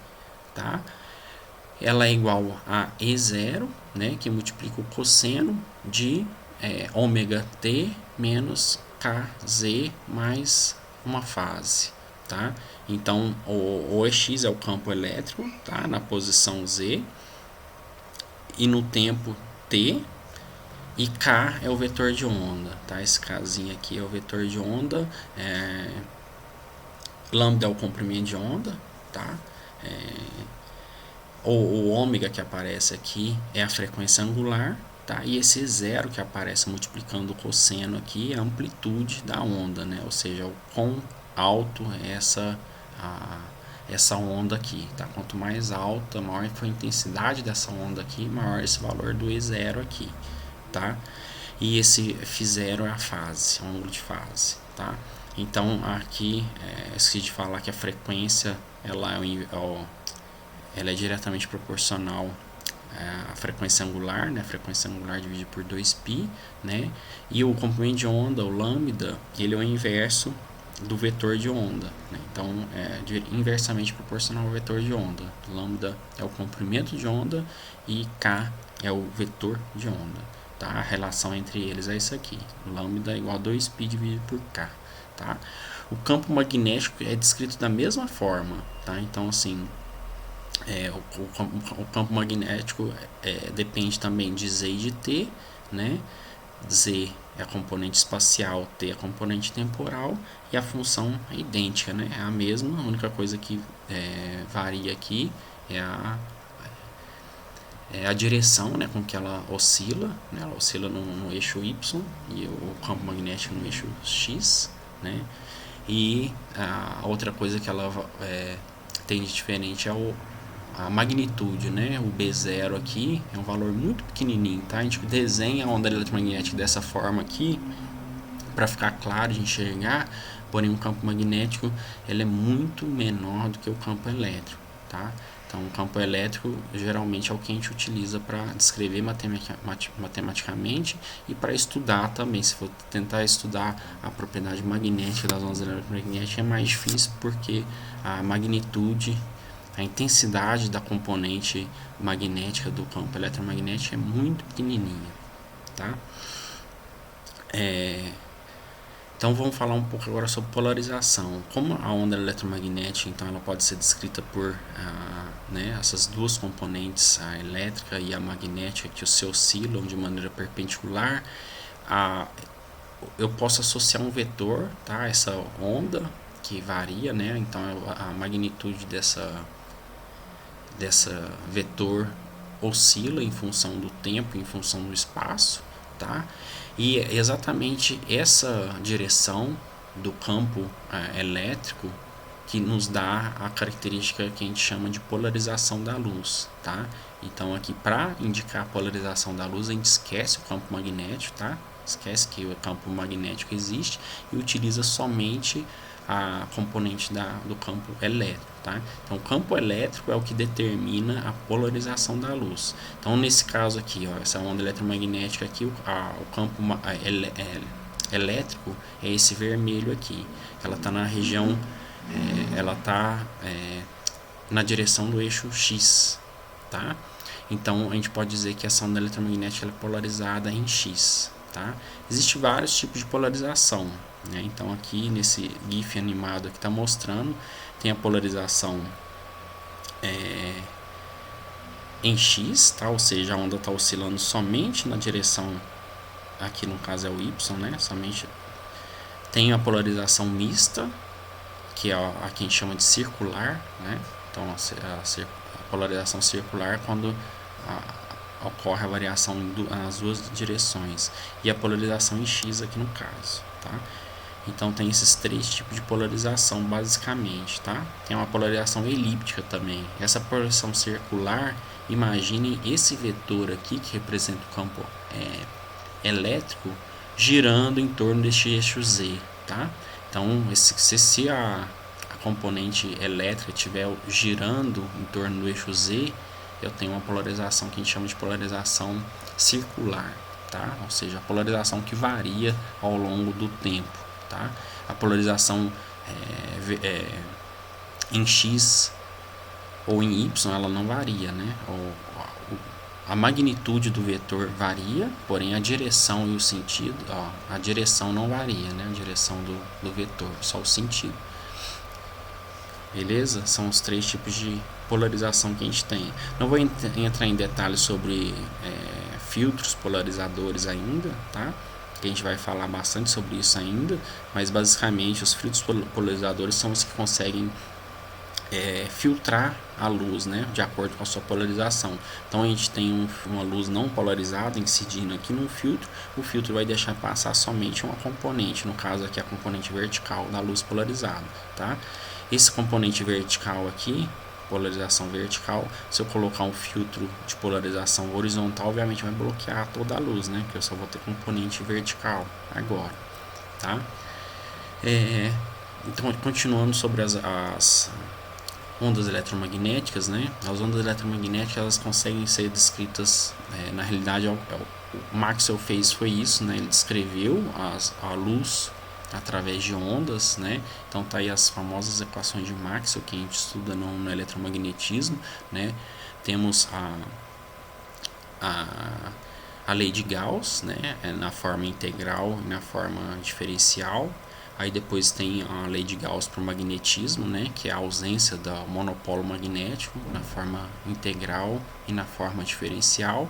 tá? Ela é igual a E0, né, que multiplica o cosseno de ômega t menos kz mais uma fase, tá? Então o Ex é o campo elétrico, tá? Na posição Z e no tempo t, e k é o vetor de onda, tá? Esse kzinho aqui é o vetor de onda, lambda é o comprimento de onda, tá? O ômega que aparece aqui é a frequência angular, tá? E esse zero que aparece multiplicando o cosseno aqui é a amplitude da onda, né? Ou seja, o quão alto é essa onda aqui, tá? Quanto mais alta, maior foi a intensidade dessa onda aqui, maior esse valor do E0 aqui, tá? E esse Φ0 é a fase, é o ângulo de fase, tá? Então aqui esqueci de falar que a frequência ela é diretamente proporcional à frequência angular, né? A frequência angular dividida por 2π, né? E o comprimento de onda, o lambda, ele é o inverso do vetor de onda, né? Então é inversamente proporcional ao vetor de onda. Lambda é o comprimento de onda e k é o vetor de onda, tá? A relação entre eles é isso aqui. Lambda é igual a 2π dividido por k, tá? O campo magnético é descrito da mesma forma, tá? Então assim, o campo magnético depende também de Z e de T, né? Z é a componente espacial, T é a componente temporal, e a função é idêntica, né? É a mesma, a única coisa que varia aqui é a direção, né, com que ela oscila, né? Ela oscila no eixo Y e o campo magnético no eixo X, né? E a outra coisa que ela tem de diferente é a magnitude, né? O B0 aqui é um valor muito pequenininho, tá? A gente desenha a onda eletromagnética dessa forma aqui para ficar claro de enxergar, porém o campo magnético ele é muito menor do que o campo elétrico, tá? Então o campo elétrico geralmente é o que a gente utiliza para descrever matematicamente e para estudar também. Se for tentar estudar a propriedade magnética das ondas eletromagnéticas é mais difícil porque a magnitude, a intensidade da componente magnética do campo eletromagnético é muito pequenininha, tá? Então vamos falar um pouco agora sobre polarização. Como a onda eletromagnética, então ela pode ser descrita por essas duas componentes, a elétrica e a magnética, que se oscilam de maneira perpendicular, eu posso associar um vetor, tá? Essa onda que varia, né? Então a magnitude dessa vetor oscila em função do tempo, em função do espaço, tá? E é exatamente essa direção do campo elétrico que nos dá a característica que a gente chama de polarização da luz, tá? Então aqui, para indicar a polarização da luz, a gente esquece o campo magnético, tá? Esquece que o campo magnético existe e utiliza somente a componente do campo elétrico, tá? Então o campo elétrico é o que determina a polarização da luz. Então nesse caso aqui, ó, essa onda eletromagnética aqui, o campo elétrico é esse vermelho aqui. Ela está na região, ela está na direção do eixo X, tá? Então a gente pode dizer que essa onda eletromagnética ela é polarizada em X, tá? Existem vários tipos de polarização, né? Então aqui nesse GIF animado que está mostrando, tem a polarização em X, tá? Ou seja, a onda está oscilando somente na direção, aqui no caso é o Y, né? Somente. Tem a polarização mista, que é a que a gente chama de circular, né? Então a polarização circular quando ocorre a variação nas duas direções, e a polarização em X aqui no caso, tá? Então tem esses três tipos de polarização basicamente, tá? Tem uma polarização elíptica também. Essa polarização circular, imaginem esse vetor aqui que representa o campo elétrico girando em torno deste eixo Z, tá? Então se a componente elétrica estiver girando em torno do eixo Z, eu tenho uma polarização que a gente chama de polarização circular, tá? Ou seja, a polarização que varia ao longo do tempo. Tá? A polarização em X ou em Y ela não varia, né? A magnitude do vetor varia, porém a direção e o sentido, a direção não varia, né? A direção do vetor, só o sentido. Beleza? São os três tipos de polarização que a gente tem. Não vou entrar em detalhes sobre filtros polarizadores ainda, tá? Que a gente vai falar bastante sobre isso ainda, mas basicamente os filtros polarizadores são os que conseguem filtrar a luz, né, de acordo com a sua polarização. Então a gente tem uma luz não polarizada incidindo aqui no filtro, o filtro vai deixar passar somente uma componente, no caso aqui a componente vertical da luz polarizada, tá? Esse componente vertical aqui, polarização vertical, se eu colocar um filtro de polarização horizontal, obviamente vai bloquear toda a luz, né? Que eu só vou ter componente vertical agora, tá? Então, continuando sobre as ondas eletromagnéticas, né? As ondas eletromagnéticas elas conseguem ser descritas, na realidade, o Maxwell fez foi isso, né? Ele descreveu a luz através de ondas, né? Então tá aí as famosas equações de Maxwell que a gente estuda no eletromagnetismo, né? Temos a lei de Gauss, né? Na forma integral e na forma diferencial. Aí depois tem a lei de Gauss para o magnetismo, né? Que é a ausência do monopolo magnético na forma integral e na forma diferencial.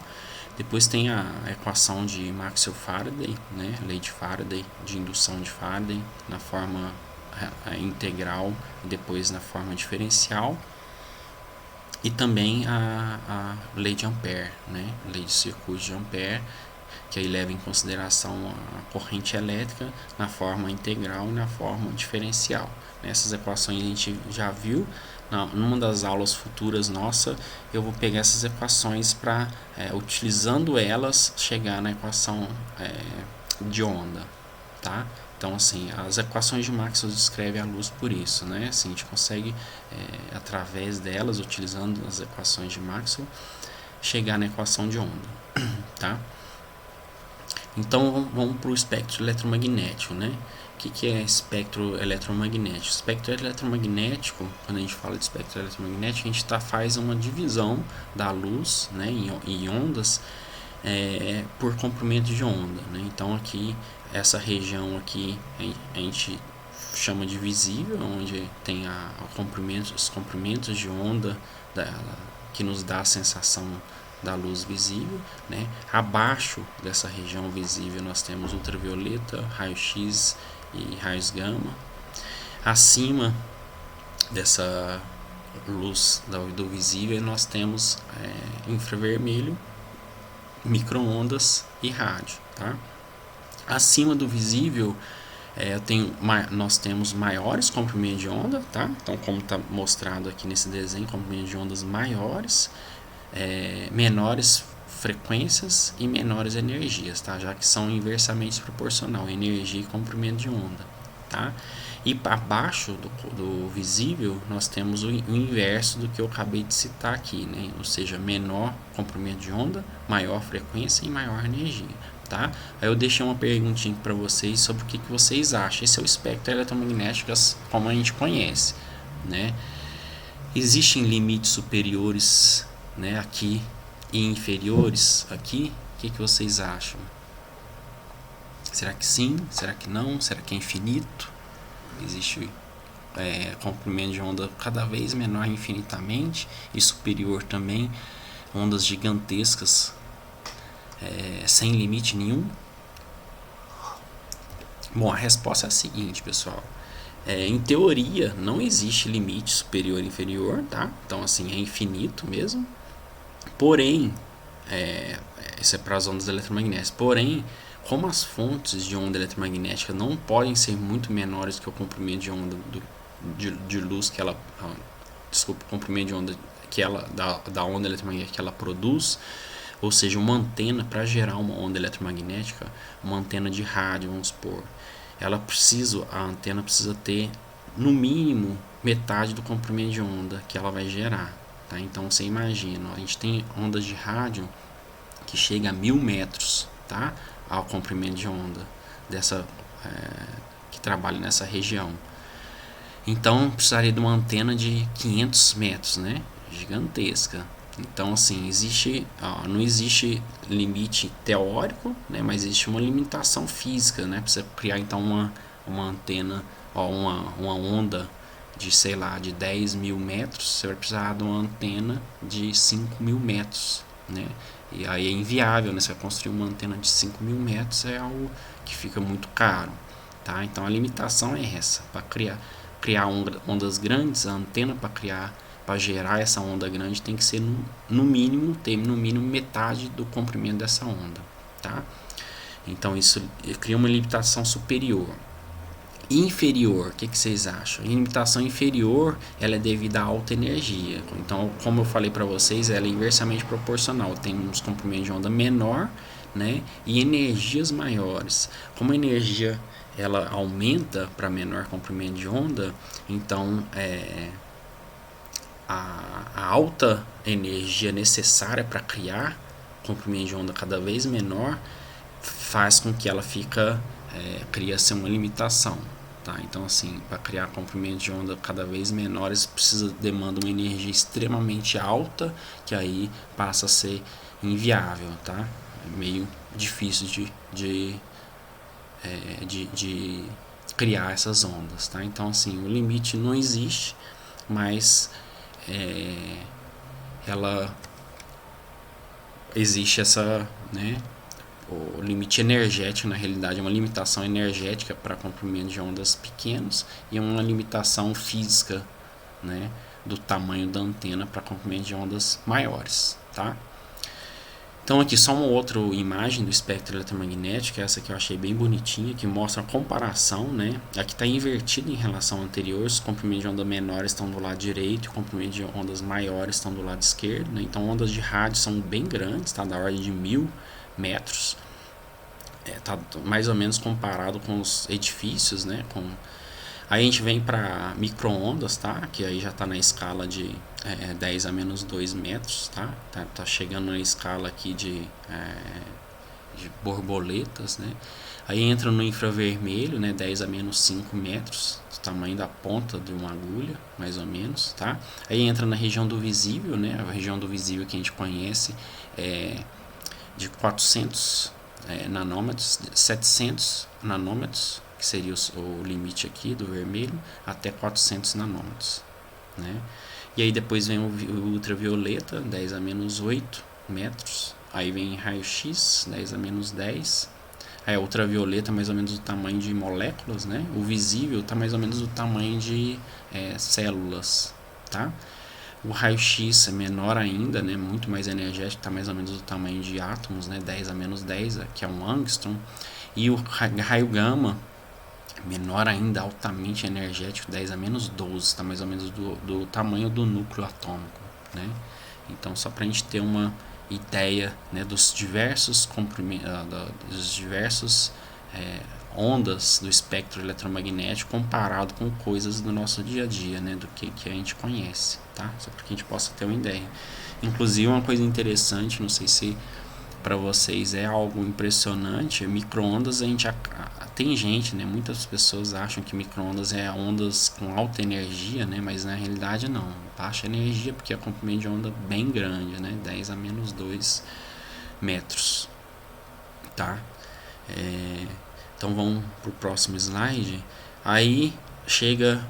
Depois tem a equação de Maxwell-Faraday, né? Lei de Faraday, de indução de Faraday, na forma integral e depois na forma diferencial. E também a lei de Ampère, né? Lei de circuito de Ampère, que aí leva em consideração a corrente elétrica na forma integral e na forma diferencial. Essas equações a gente já viu. Numa das aulas futuras nossa, eu vou pegar essas equações para, utilizando elas, chegar na equação de onda, tá? Então, assim, as equações de Maxwell descrevem a luz por isso, né? Assim, a gente consegue, através delas, utilizando as equações de Maxwell, chegar na equação de onda, tá? Então, vamos para o espectro eletromagnético, né? O que é espectro eletromagnético? Espectro eletromagnético, quando a gente fala de espectro eletromagnético, a gente faz uma divisão da luz, né, em ondas, por comprimento de onda, né? Então aqui, essa região aqui, a gente chama de visível, onde tem os comprimentos de onda que nos dá a sensação da luz visível, né? Abaixo dessa região visível nós temos ultravioleta, raio-x e raios gama. Acima dessa luz do visível nós temos infravermelho, micro-ondas e rádio, tá? Acima do visível nós temos maiores comprimentos de onda, tá? Então, como está mostrado aqui nesse desenho, comprimentos de ondas maiores, menores frequências e menores energias, tá? Já que são inversamente proporcional, energia e comprimento de onda, tá? E abaixo do visível nós temos o inverso do que eu acabei de citar aqui, né? Ou seja, menor comprimento de onda, maior frequência e maior energia, tá? Aí eu deixei uma perguntinha para vocês sobre o que vocês acham. Esse é o espectro eletromagnético como a gente conhece, né? Existem limites superiores, né, aqui e inferiores aqui? O que vocês acham? Será que sim? Será que não? Será que é infinito? Existe comprimento de onda cada vez menor infinitamente e superior também, ondas gigantescas sem limite nenhum? Bom, a resposta é a seguinte, pessoal. Em teoria, não existe limite superior e inferior, tá? Então, assim, é infinito mesmo. Porém, isso é para as ondas eletromagnéticas. Porém, como as fontes de onda eletromagnética não podem ser muito menores que o comprimento de onda de luz que ela, desculpa, o comprimento de onda que ela da onda eletromagnética que ela produz, ou seja, uma antena para gerar uma onda eletromagnética, uma antena de rádio, vamos supor, a antena precisa ter no mínimo metade do comprimento de onda que ela vai gerar, tá? Então você imagina, a gente tem ondas de rádio que chega a 1000 metros, tá? Ao comprimento de onda dessa que trabalha nessa região. Então precisaria de uma antena de 500 metros, né? Gigantesca. Então, assim, não existe limite teórico, né? Mas existe uma limitação física, né? Para você criar então uma antena, uma onda de, sei lá, de 10.000 metros, você vai precisar de uma antena de 5.000 metros, né? E aí é inviável, né? Você vai construir uma antena de 5.000 metros, é algo que fica muito caro, tá? Então a limitação é essa, para criar ondas grandes, a antena para gerar essa onda grande tem que ser no mínimo metade do comprimento dessa onda, tá? Então isso cria uma limitação superior. Inferior, o que vocês acham? A limitação inferior, ela é devido à alta energia. Então, como eu falei para vocês, ela é inversamente proporcional. Tem uns comprimentos de onda menor, né, e energias maiores. Como a energia ela aumenta para menor comprimento de onda, então a alta energia necessária para criar comprimento de onda cada vez menor faz com que ela cria-se uma limitação, tá? Então, assim, para criar comprimentos de onda cada vez menores demanda uma energia extremamente alta, que aí passa a ser inviável, tá? É meio difícil de criar essas ondas, tá? Então, assim, o limite não existe, mas ela existe essa, né, o limite energético, na realidade é uma limitação energética para comprimento de ondas pequenos e uma limitação física, né, do tamanho da antena para comprimento de ondas maiores, tá? Então aqui só uma outra imagem do espectro eletromagnético, essa que eu achei bem bonitinha, que mostra a comparação, né? Aqui está invertido em relação ao anterior, os comprimentos de onda menores estão do lado direito e os comprimentos de ondas maiores estão do lado esquerdo, né? Então ondas de rádio são bem grandes, tá? Da ordem de 1000 metros, tá mais ou menos comparado com os edifícios, né? Aí a gente vem para micro-ondas, tá? Que aí já está na escala de 10 a menos 2 metros, tá? Tá chegando na escala aqui de borboletas, né? Aí entra no infravermelho, né? 10 a menos 5 metros, o tamanho da ponta de uma agulha, mais ou menos, tá? Aí entra na região do visível, né? A região do visível que a gente conhece é de 400 nanômetros, 700 nanômetros, que seria o limite aqui do vermelho, até 400 nanômetros, né? E aí depois vem o ultravioleta, 10 a menos 8 metros. Aí vem raio-x, 10 a menos 10. Aí a ultravioleta mais ou menos do tamanho de moléculas, né? O visível está mais ou menos do tamanho de células, tá? O raio-x é menor ainda, né? Muito mais energético, está mais ou menos do tamanho de átomos, né? 10 a menos 10, que é um angstrom. E o raio gama, menor ainda, altamente energético, 10 a menos 12, está mais ou menos do tamanho do núcleo atômico, né? Então, só para a gente ter uma ideia, né, dos diversos ondas do espectro eletromagnético comparado com coisas do nosso dia a dia, né, do que a gente conhece, tá? Só para que a gente possa ter uma ideia. Inclusive, uma coisa interessante, não sei se para vocês é algo impressionante, micro-ondas tem gente, né, muitas pessoas acham que micro-ondas é ondas com alta energia, né, mas na realidade não, baixa energia, porque é comprimento de onda bem grande, né, 10 a menos 2 metros, tá? Então vamos para o próximo slide. Aí chega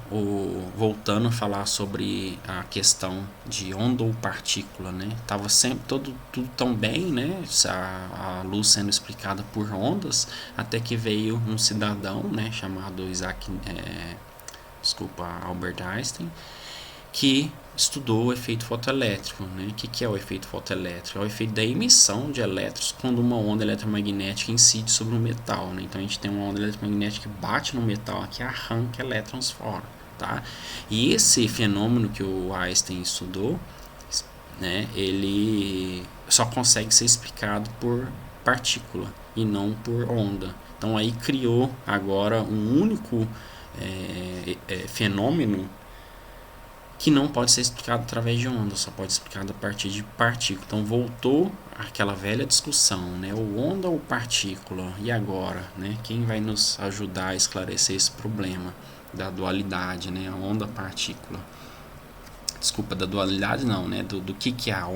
voltando a falar sobre a questão de onda ou partícula, né? Tava sempre tudo tão bem, né? A luz sendo explicada por ondas, até que veio um cidadão, né, chamado Isaac Albert Einstein, que estudou o efeito fotoelétrico, né? O que é o efeito fotoelétrico? É o efeito da emissão de elétrons quando uma onda eletromagnética incide sobre um metal, né? Então a gente tem uma onda eletromagnética que bate no metal aqui e arranca elétrons fora, tá? E esse fenômeno que o Einstein estudou, né, ele só consegue ser explicado por partícula e não por onda. Então aí criou agora um único fenômeno que não pode ser explicado através de onda, só pode ser explicado a partir de partícula. Então voltou aquela velha discussão, né? O onda ou partícula? E agora, né? Quem vai nos ajudar a esclarecer esse problema da dualidade, né? A onda-partícula. Desculpa, da dualidade não, né? Do que é a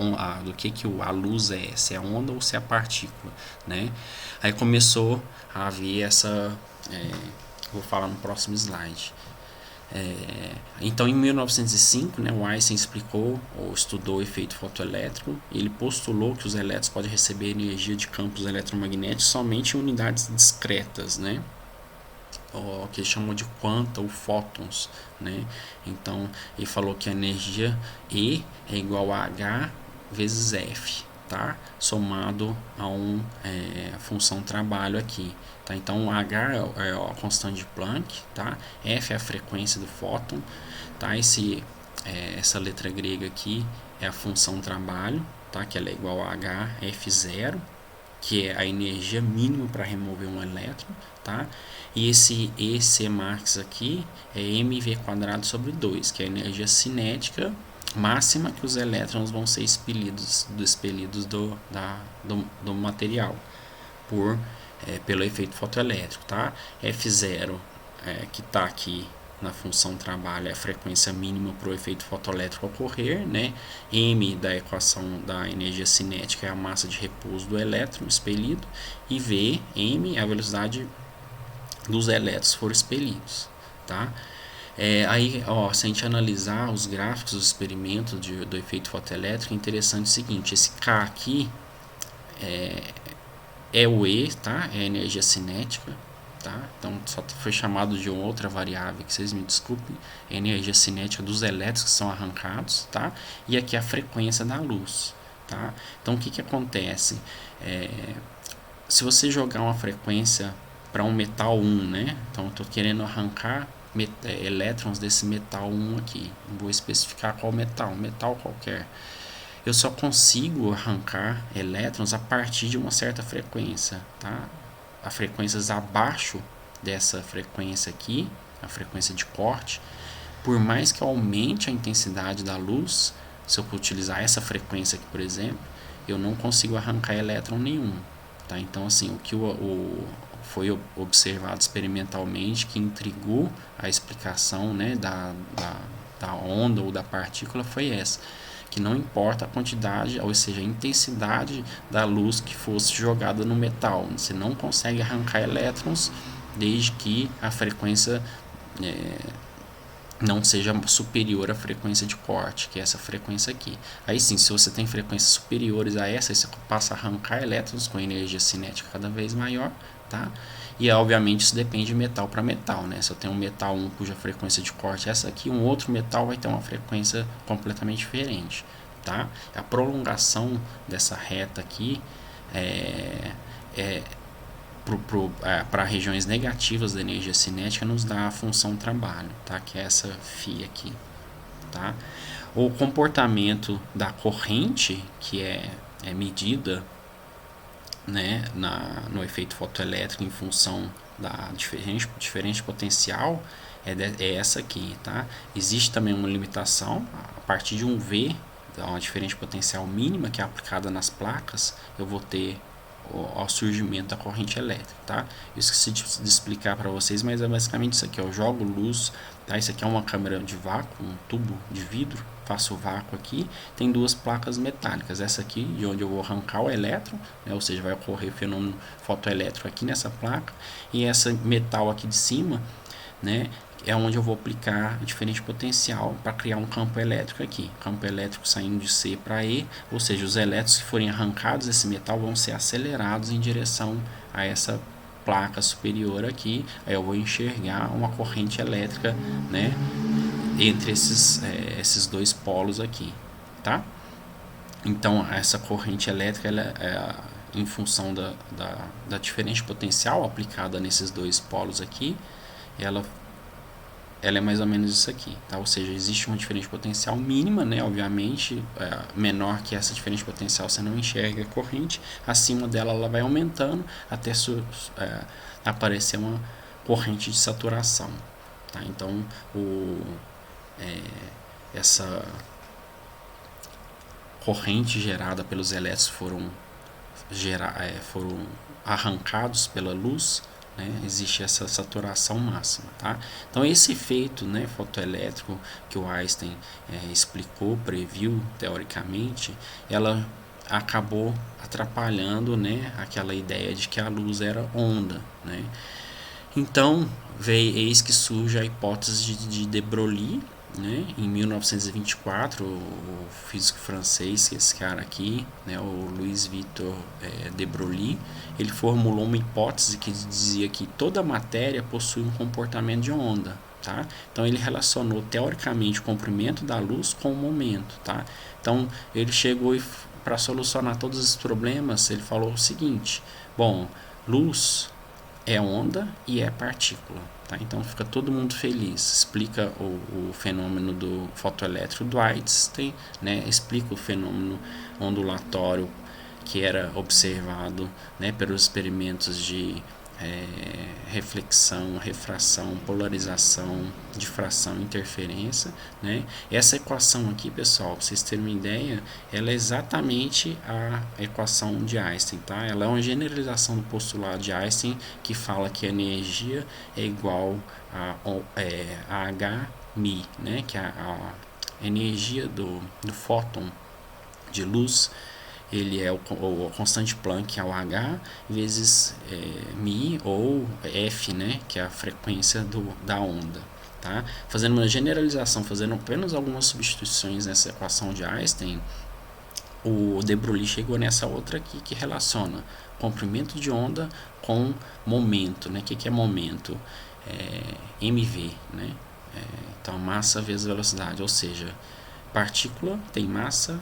luz é, se é onda ou se é partícula, né? Aí começou a haver essa, vou falar no próximo slide. Então em 1905, né, o Einstein explicou ou estudou o efeito fotoelétrico. Ele postulou que os elétrons podem receber energia de campos eletromagnéticos somente em unidades discretas, né, o que ele chamou de quanta ou fótons, né. Então ele falou que a energia E é igual a H vezes F, tá, somado a a função trabalho aqui. Tá? Então H é a constante de Planck, tá? F é a frequência do fóton, tá? Essa letra grega aqui é a função trabalho, tá? Que ela é igual a HF0, que é a energia mínima para remover um elétron, tá? E esse EC max aqui é mv² sobre 2, que é a energia cinética máxima que os elétrons vão ser expelidos do material pelo efeito fotoelétrico, tá? F0, que está aqui na função trabalho, é a frequência mínima para o efeito fotoelétrico ocorrer, né? M da equação da energia cinética é a massa de repouso do elétron expelido, e V, M, é a velocidade dos elétrons foram expelidos, tá? Aí, se a gente analisar os gráficos dos experimentos do efeito fotoelétrico, é interessante o seguinte: esse K aqui é o E, tá? É a energia cinética, tá? Então só foi chamado de outra variável, que vocês me desculpem, é a energia cinética dos elétrons que são arrancados, tá? E aqui a frequência da luz, tá? Então o que acontece? Se você jogar uma frequência para um metal 1, né? Então eu estou querendo arrancar elétrons desse metal 1 aqui, vou especificar qual metal, um metal qualquer. Eu só consigo arrancar elétrons a partir de uma certa frequência, tá? A frequências abaixo dessa frequência aqui, a frequência de corte, por mais que eu aumente a intensidade da luz, se eu utilizar essa frequência aqui, por exemplo, eu não consigo arrancar elétron nenhum, tá? Então, assim, o que foi observado experimentalmente que intrigou a explicação, né, da onda ou da partícula foi essa, que não importa a quantidade, ou seja, a intensidade da luz que fosse jogada no metal, você não consegue arrancar elétrons desde que a frequência não seja superior à frequência de corte, que é essa frequência aqui. Aí sim, se você tem frequências superiores a essa, você passa a arrancar elétrons com energia cinética cada vez maior, tá? E obviamente isso depende de metal para metal, né? Se eu tenho um metal 1 cuja frequência de corte é essa aqui, um outro metal vai ter uma frequência completamente diferente, tá? A prolongação dessa reta aqui para regiões negativas da energia cinética nos dá a função trabalho, tá? Que é essa φ aqui, tá? O comportamento da corrente, que é medida, né, no efeito fotoelétrico em função da diferente potencial, é essa aqui, tá? Existe também uma limitação a partir de um V, uma diferente potencial mínima que é aplicada nas placas, eu vou ter ao surgimento da corrente elétrica, tá? Eu esqueci de explicar para vocês, mas é basicamente isso aqui, eu jogo luz, tá? Isso aqui é uma câmera de vácuo, um tubo de vidro, faço o vácuo aqui, tem duas placas metálicas, essa aqui de onde eu vou arrancar o elétron, né? Ou seja, vai ocorrer fenômeno fotoelétrico aqui nessa placa, e essa metal aqui de cima, né, é onde eu vou aplicar diferente potencial para criar um campo elétrico aqui. Campo elétrico saindo de C para E, ou seja, os elétrons que forem arrancados desse metal vão ser acelerados em direção a essa placa superior aqui, aí eu vou enxergar uma corrente elétrica, né, entre esses dois polos aqui, tá? Então essa corrente elétrica, ela em função da diferença potencial aplicada nesses dois polos aqui, ela é mais ou menos isso aqui, tá? Ou seja, existe uma diferença potencial mínima, né? Obviamente, menor que essa diferença potencial você não enxerga a corrente, acima dela ela vai aumentando até aparecer uma corrente de saturação, tá? Então, essa corrente gerada pelos elétrons foram arrancados pela luz, né? Existe essa saturação máxima, tá? Então esse efeito, né, fotoelétrico que o Einstein explicou, previu teoricamente, ela acabou atrapalhando, né, aquela ideia de que a luz era onda, né? Então eis que surge a hipótese de de Broglie, né? Em 1924, o físico francês, esse cara aqui, né, o Louis Victor de Broglie, ele formulou uma hipótese que dizia que toda matéria possui um comportamento de onda, tá? Então ele relacionou teoricamente o comprimento da luz com o momento, tá? Então ele chegou para solucionar todos esses problemas, ele falou o seguinte: bom, luz é onda e é partícula, tá? Então fica todo mundo feliz. Explica o fenômeno do fotoelétrico do Einstein, né? Explica o fenômeno ondulatório que era observado, né, pelos experimentos de reflexão, refração, polarização, difração, interferência, né? Essa equação aqui, pessoal, para vocês terem uma ideia, ela é exatamente a equação de Einstein, tá? Ela é uma generalização do postulado de Einstein que fala que a energia é igual a H-μ, né? Que a energia do fóton de luz, ele é o constante Planck, que é o H, vezes μ ou F, né, que é a frequência da onda, tá? Fazendo uma generalização, fazendo apenas algumas substituições nessa equação de Einstein, o de Broglie chegou nessa outra aqui que relaciona comprimento de onda com momento, né? O que é momento? mv, né? Então massa vezes velocidade, ou seja, partícula tem massa,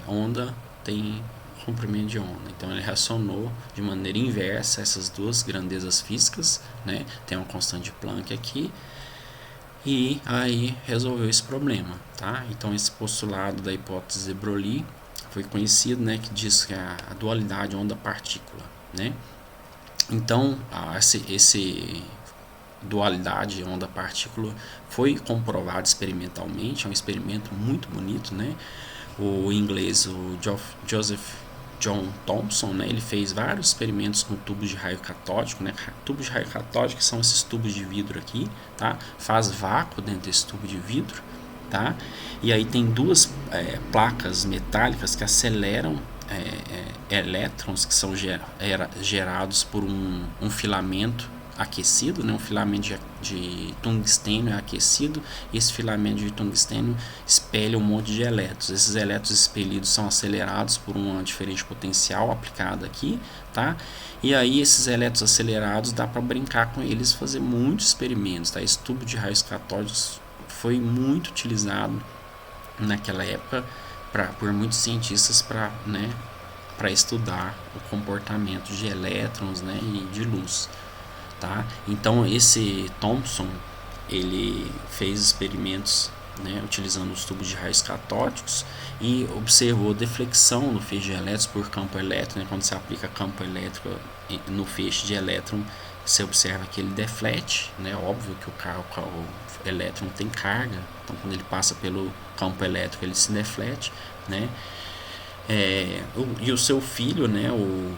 onda tem comprimento de onda. Então ele relacionou de maneira inversa essas duas grandezas físicas, né? Tem uma constante de Planck aqui, e aí resolveu esse problema, tá? Então esse postulado da hipótese de Broglie foi conhecido, né, que diz que a dualidade onda-partícula, né? Então esse dualidade onda-partícula foi comprovado experimentalmente, é um experimento muito bonito, né? O inglês, o Joseph John Thomson, né, ele fez vários experimentos com tubos de raio catódico, né? Tubos de raio catódico são esses tubos de vidro aqui, tá? Faz vácuo dentro desse tubo de vidro, tá? E aí tem duas placas metálicas que aceleram elétrons que são gerados por um filamento aquecido, né? Um filamento de tungstênio aquecido, e esse filamento de tungstênio espelha um monte de elétrons. Esses elétrons expelidos são acelerados por uma diferença potencial aplicada aqui, tá? E aí esses elétrons acelerados dá para brincar com eles, fazer muitos experimentos, tá? Esse tubo de raios catódicos foi muito utilizado naquela época por muitos cientistas para, né, para estudar o comportamento de elétrons, né, e de luz. Tá? Então esse Thomson, ele fez experimentos, né, utilizando os tubos de raios catódicos e observou deflexão no feixe de elétrons por campo elétrico, né? Quando você aplica campo elétrico no feixe de elétron, você observa que ele deflete, né? Óbvio que o elétron tem carga, então quando ele passa pelo campo elétrico ele se deflete, né? E o seu filho, né, o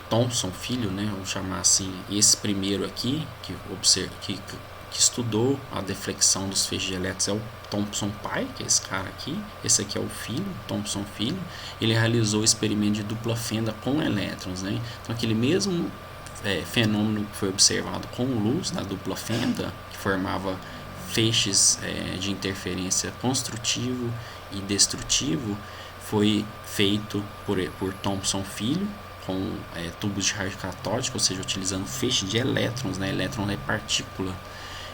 Thomson filho, né, vamos chamar assim, esse primeiro aqui que estudou a deflexão dos feixes de elétrons é o Thomson pai, que é esse cara aqui. Esse aqui é o filho, Thomson filho. Ele realizou o experimento de dupla fenda com elétrons, né? Então aquele mesmo fenômeno que foi observado com luz na dupla fenda, que formava feixes de interferência construtivo e destrutivo, foi feito por Thomson filho com tubos de rádio catódico, ou seja, utilizando feixe de elétrons, né? Elétron é partícula,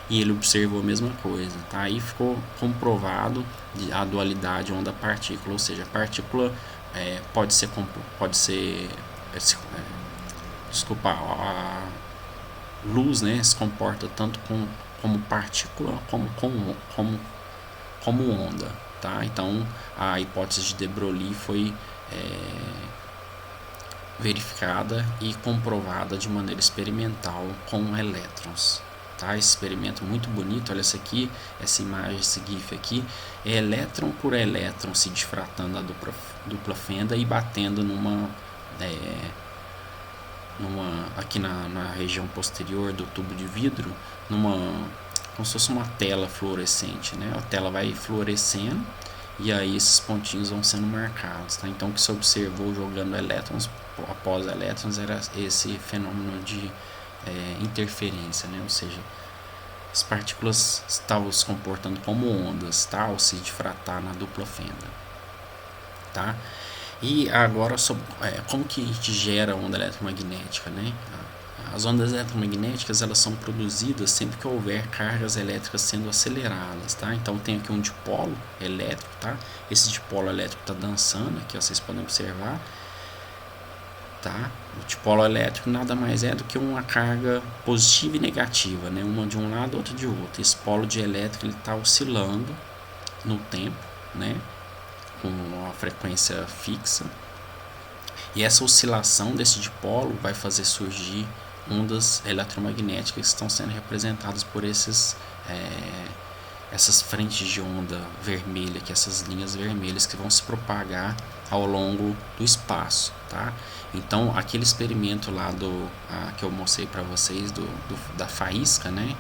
e ele observou a mesma coisa, tá? Aí ficou comprovado a dualidade onda-partícula, ou seja, a partícula desculpa, a luz, né, se comporta tanto como partícula como onda, tá? Então a hipótese de de Broglie foi verificada e comprovada de maneira experimental com elétrons, tá? Esse experimento muito bonito, olha essa imagem, esse GIF aqui, é elétron por elétron se difratando a dupla fenda e batendo aqui na região posterior do tubo de vidro, como se fosse uma tela fluorescente, né? A tela vai fluorescendo e aí esses pontinhos vão sendo marcados, tá? Então o que se observou jogando elétrons após elétrons era esse fenômeno de interferência, né? Ou seja, as partículas estavam se comportando como ondas, tá? Ao se difratar na dupla fenda, tá? E agora, como que a gente gera onda eletromagnética, né? As ondas eletromagnéticas, elas são produzidas sempre que houver cargas elétricas sendo aceleradas, tá? Então tem aqui um dipolo elétrico, tá? Esse dipolo elétrico está dançando aqui, ó, vocês podem observar, tá? O dipolo elétrico nada mais é do que uma carga positiva e negativa, né? Uma de um lado, outra de outro. Esse polo dielétrico ele está oscilando no tempo, né? Com uma frequência fixa, e essa oscilação desse dipolo vai fazer surgir ondas eletromagnéticas que estão sendo representadas por essas frentes de onda vermelha, que essas linhas vermelhas que vão se propagar ao longo do espaço, tá? Então aquele experimento lá que eu mostrei para vocês da faísca, né?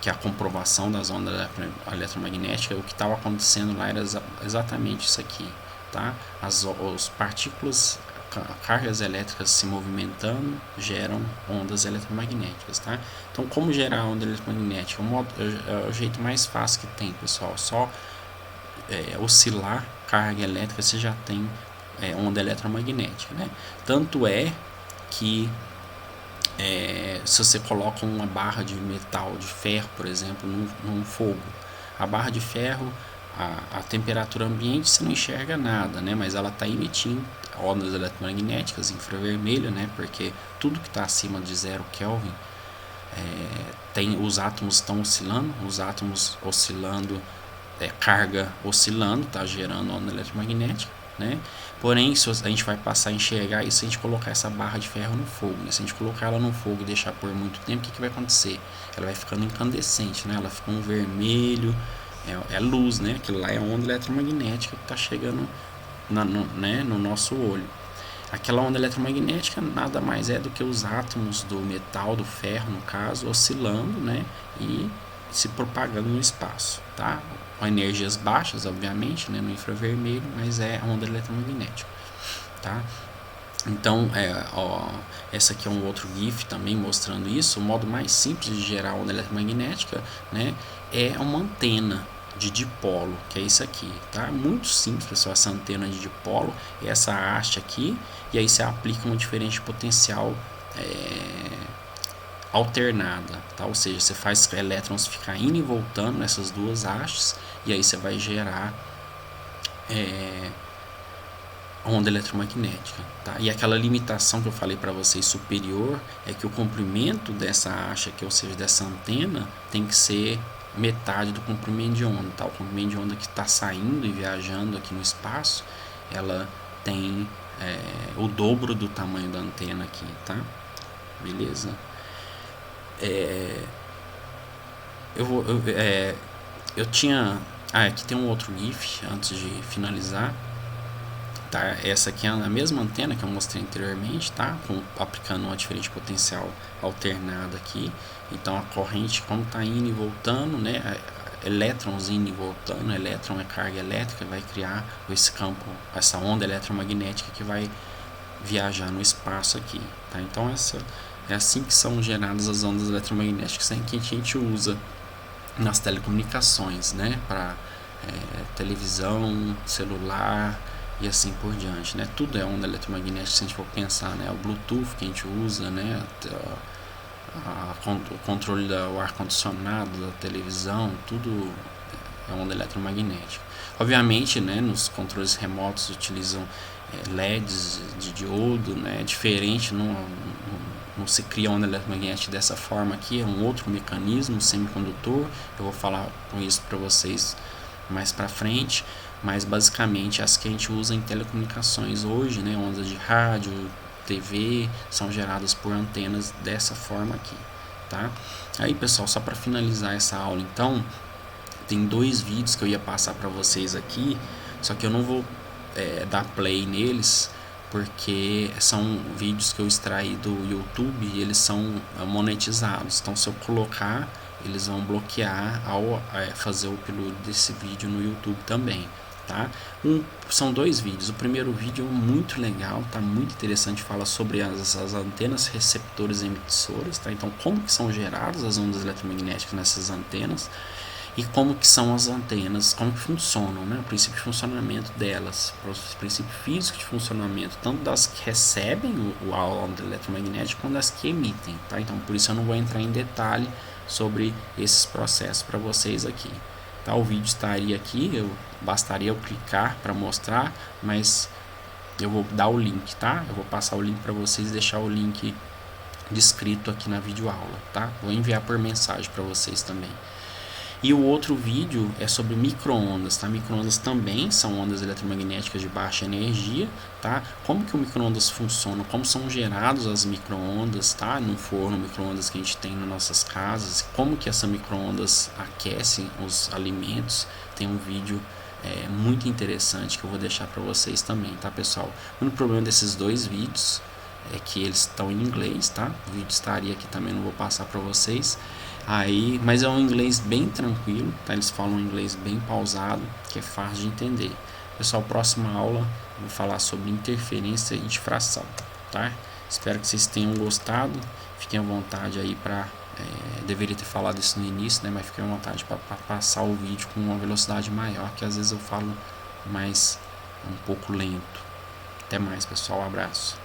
Que é a comprovação das ondas eletromagnéticas, o que estava acontecendo lá era exatamente isso aqui, tá? As partículas, cargas elétricas se movimentando geram ondas eletromagnéticas, tá? Então, como gerar onda eletromagnética? O jeito mais fácil que tem, pessoal, só oscilar carga elétrica, você já tem onda eletromagnética, né? Tanto é que se você coloca uma barra de metal, de ferro, por exemplo, num fogo, a barra de ferro, a temperatura ambiente você não enxerga nada, né? Mas ela está emitindo ondas eletromagnéticas infravermelho, né? Porque tudo que está acima de 0 Kelvin os átomos estão oscilando, carga oscilando, está gerando onda eletromagnética, né? Porém, se a gente vai passar a enxergar isso, se a gente colocar essa barra de ferro no fogo, né? Se a gente colocar ela no fogo e deixar por muito tempo, o que vai acontecer? Ela vai ficando incandescente, né? Ela fica um vermelho, luz, né? Aquilo lá é onda eletromagnética que está chegando no nosso olho. Aquela onda eletromagnética nada mais é do que os átomos do metal, do ferro, no caso, oscilando, né? E se propagando no espaço, tá? Com energias baixas, obviamente, né? No infravermelho, mas é a onda eletromagnética, tá? Então, essa aqui é um outro GIF também mostrando isso. O modo mais simples de gerar onda eletromagnética, né? É uma antena de dipolo, que é isso aqui, tá? Muito simples, pessoal, essa antena de dipolo, essa haste aqui, e aí você aplica uma diferente potencial alternada, tá? Ou seja, você faz elétrons ficar indo e voltando nessas duas hastes, e aí você vai gerar onda eletromagnética, tá? E aquela limitação que eu falei para vocês superior é que o comprimento dessa haste aqui, ou seja, dessa antena, tem que ser metade do comprimento de onda, tá? O comprimento de onda que está saindo e viajando aqui no espaço, ela tem o dobro do tamanho da antena aqui, tá? Beleza? Eu tinha... aqui tem um outro GIF antes de finalizar, tá? Essa aqui é a mesma antena que eu mostrei anteriormente, tá? Aplicando uma diferente potencial alternada aqui. Então a corrente, como está indo e voltando, né? Elétrons indo e voltando, elétron é carga elétrica, vai criar esse campo, essa onda eletromagnética que vai viajar no espaço aqui, tá? Então é assim que são geradas as ondas eletromagnéticas que a gente usa nas telecomunicações, né? Para televisão, celular e assim por diante, né? Tudo é onda eletromagnética se a gente for pensar, né? O Bluetooth que a gente usa, né? O controle do ar-condicionado, da televisão, tudo é onda eletromagnética. Obviamente, né, nos controles remotos utilizam LEDs de diodo, né, diferente, não se cria onda eletromagnética dessa forma aqui, é um outro mecanismo semicondutor. Eu vou falar com isso para vocês mais para frente, mas basicamente as que a gente usa em telecomunicações hoje, né, ondas de rádio, TV, são geradas por antenas dessa forma aqui, tá? Aí, pessoal, só para finalizar essa aula, então, tem 2 vídeos que eu ia passar para vocês aqui, só que eu não vou dar play neles, porque são vídeos que eu extraí do YouTube e eles são monetizados. Então, se eu colocar, eles vão bloquear ao fazer o upload desse vídeo no YouTube também, tá? São 2 vídeos. O primeiro vídeo é muito legal, tá? Muito interessante, fala sobre as antenas receptoras e emissoras, tá? Então, como que são geradas as ondas eletromagnéticas nessas antenas e como que são as antenas, como que funcionam, né? O princípio de funcionamento delas, o princípio físico de funcionamento, tanto das que recebem a onda eletromagnética quanto das que emitem, tá? Então, por isso eu não vou entrar em detalhe sobre esses processos para vocês aqui, tá? O vídeo estaria aqui, bastaria eu clicar para mostrar, mas eu vou dar o link, tá? Eu vou passar o link para vocês, deixar o link descrito aqui na videoaula, tá? Vou enviar por mensagem para vocês também. E o outro vídeo é sobre micro-ondas, tá? Micro-ondas também são ondas eletromagnéticas de baixa energia, tá? Como que o micro-ondas funciona, como são gerados as micro-ondas, tá? No forno micro-ondas que a gente tem nas nossas casas, como que essa micro-ondas aquece os alimentos. Tem um vídeo muito interessante que eu vou deixar para vocês também, tá, pessoal? O único problema desses 2 vídeos é que eles estão em inglês, tá? O vídeo estaria aqui também, não vou passar para vocês. Aí, mas é um inglês bem tranquilo, tá? Eles falam um inglês bem pausado, que é fácil de entender. Pessoal, próxima aula eu vou falar sobre interferência e difração, tá? Espero que vocês tenham gostado. Fiquem à vontade aí para deveria ter falado isso no início, né? Mas fiquem à vontade para passar o vídeo com uma velocidade maior, que às vezes eu falo mais um pouco lento. Até mais, pessoal. Um abraço.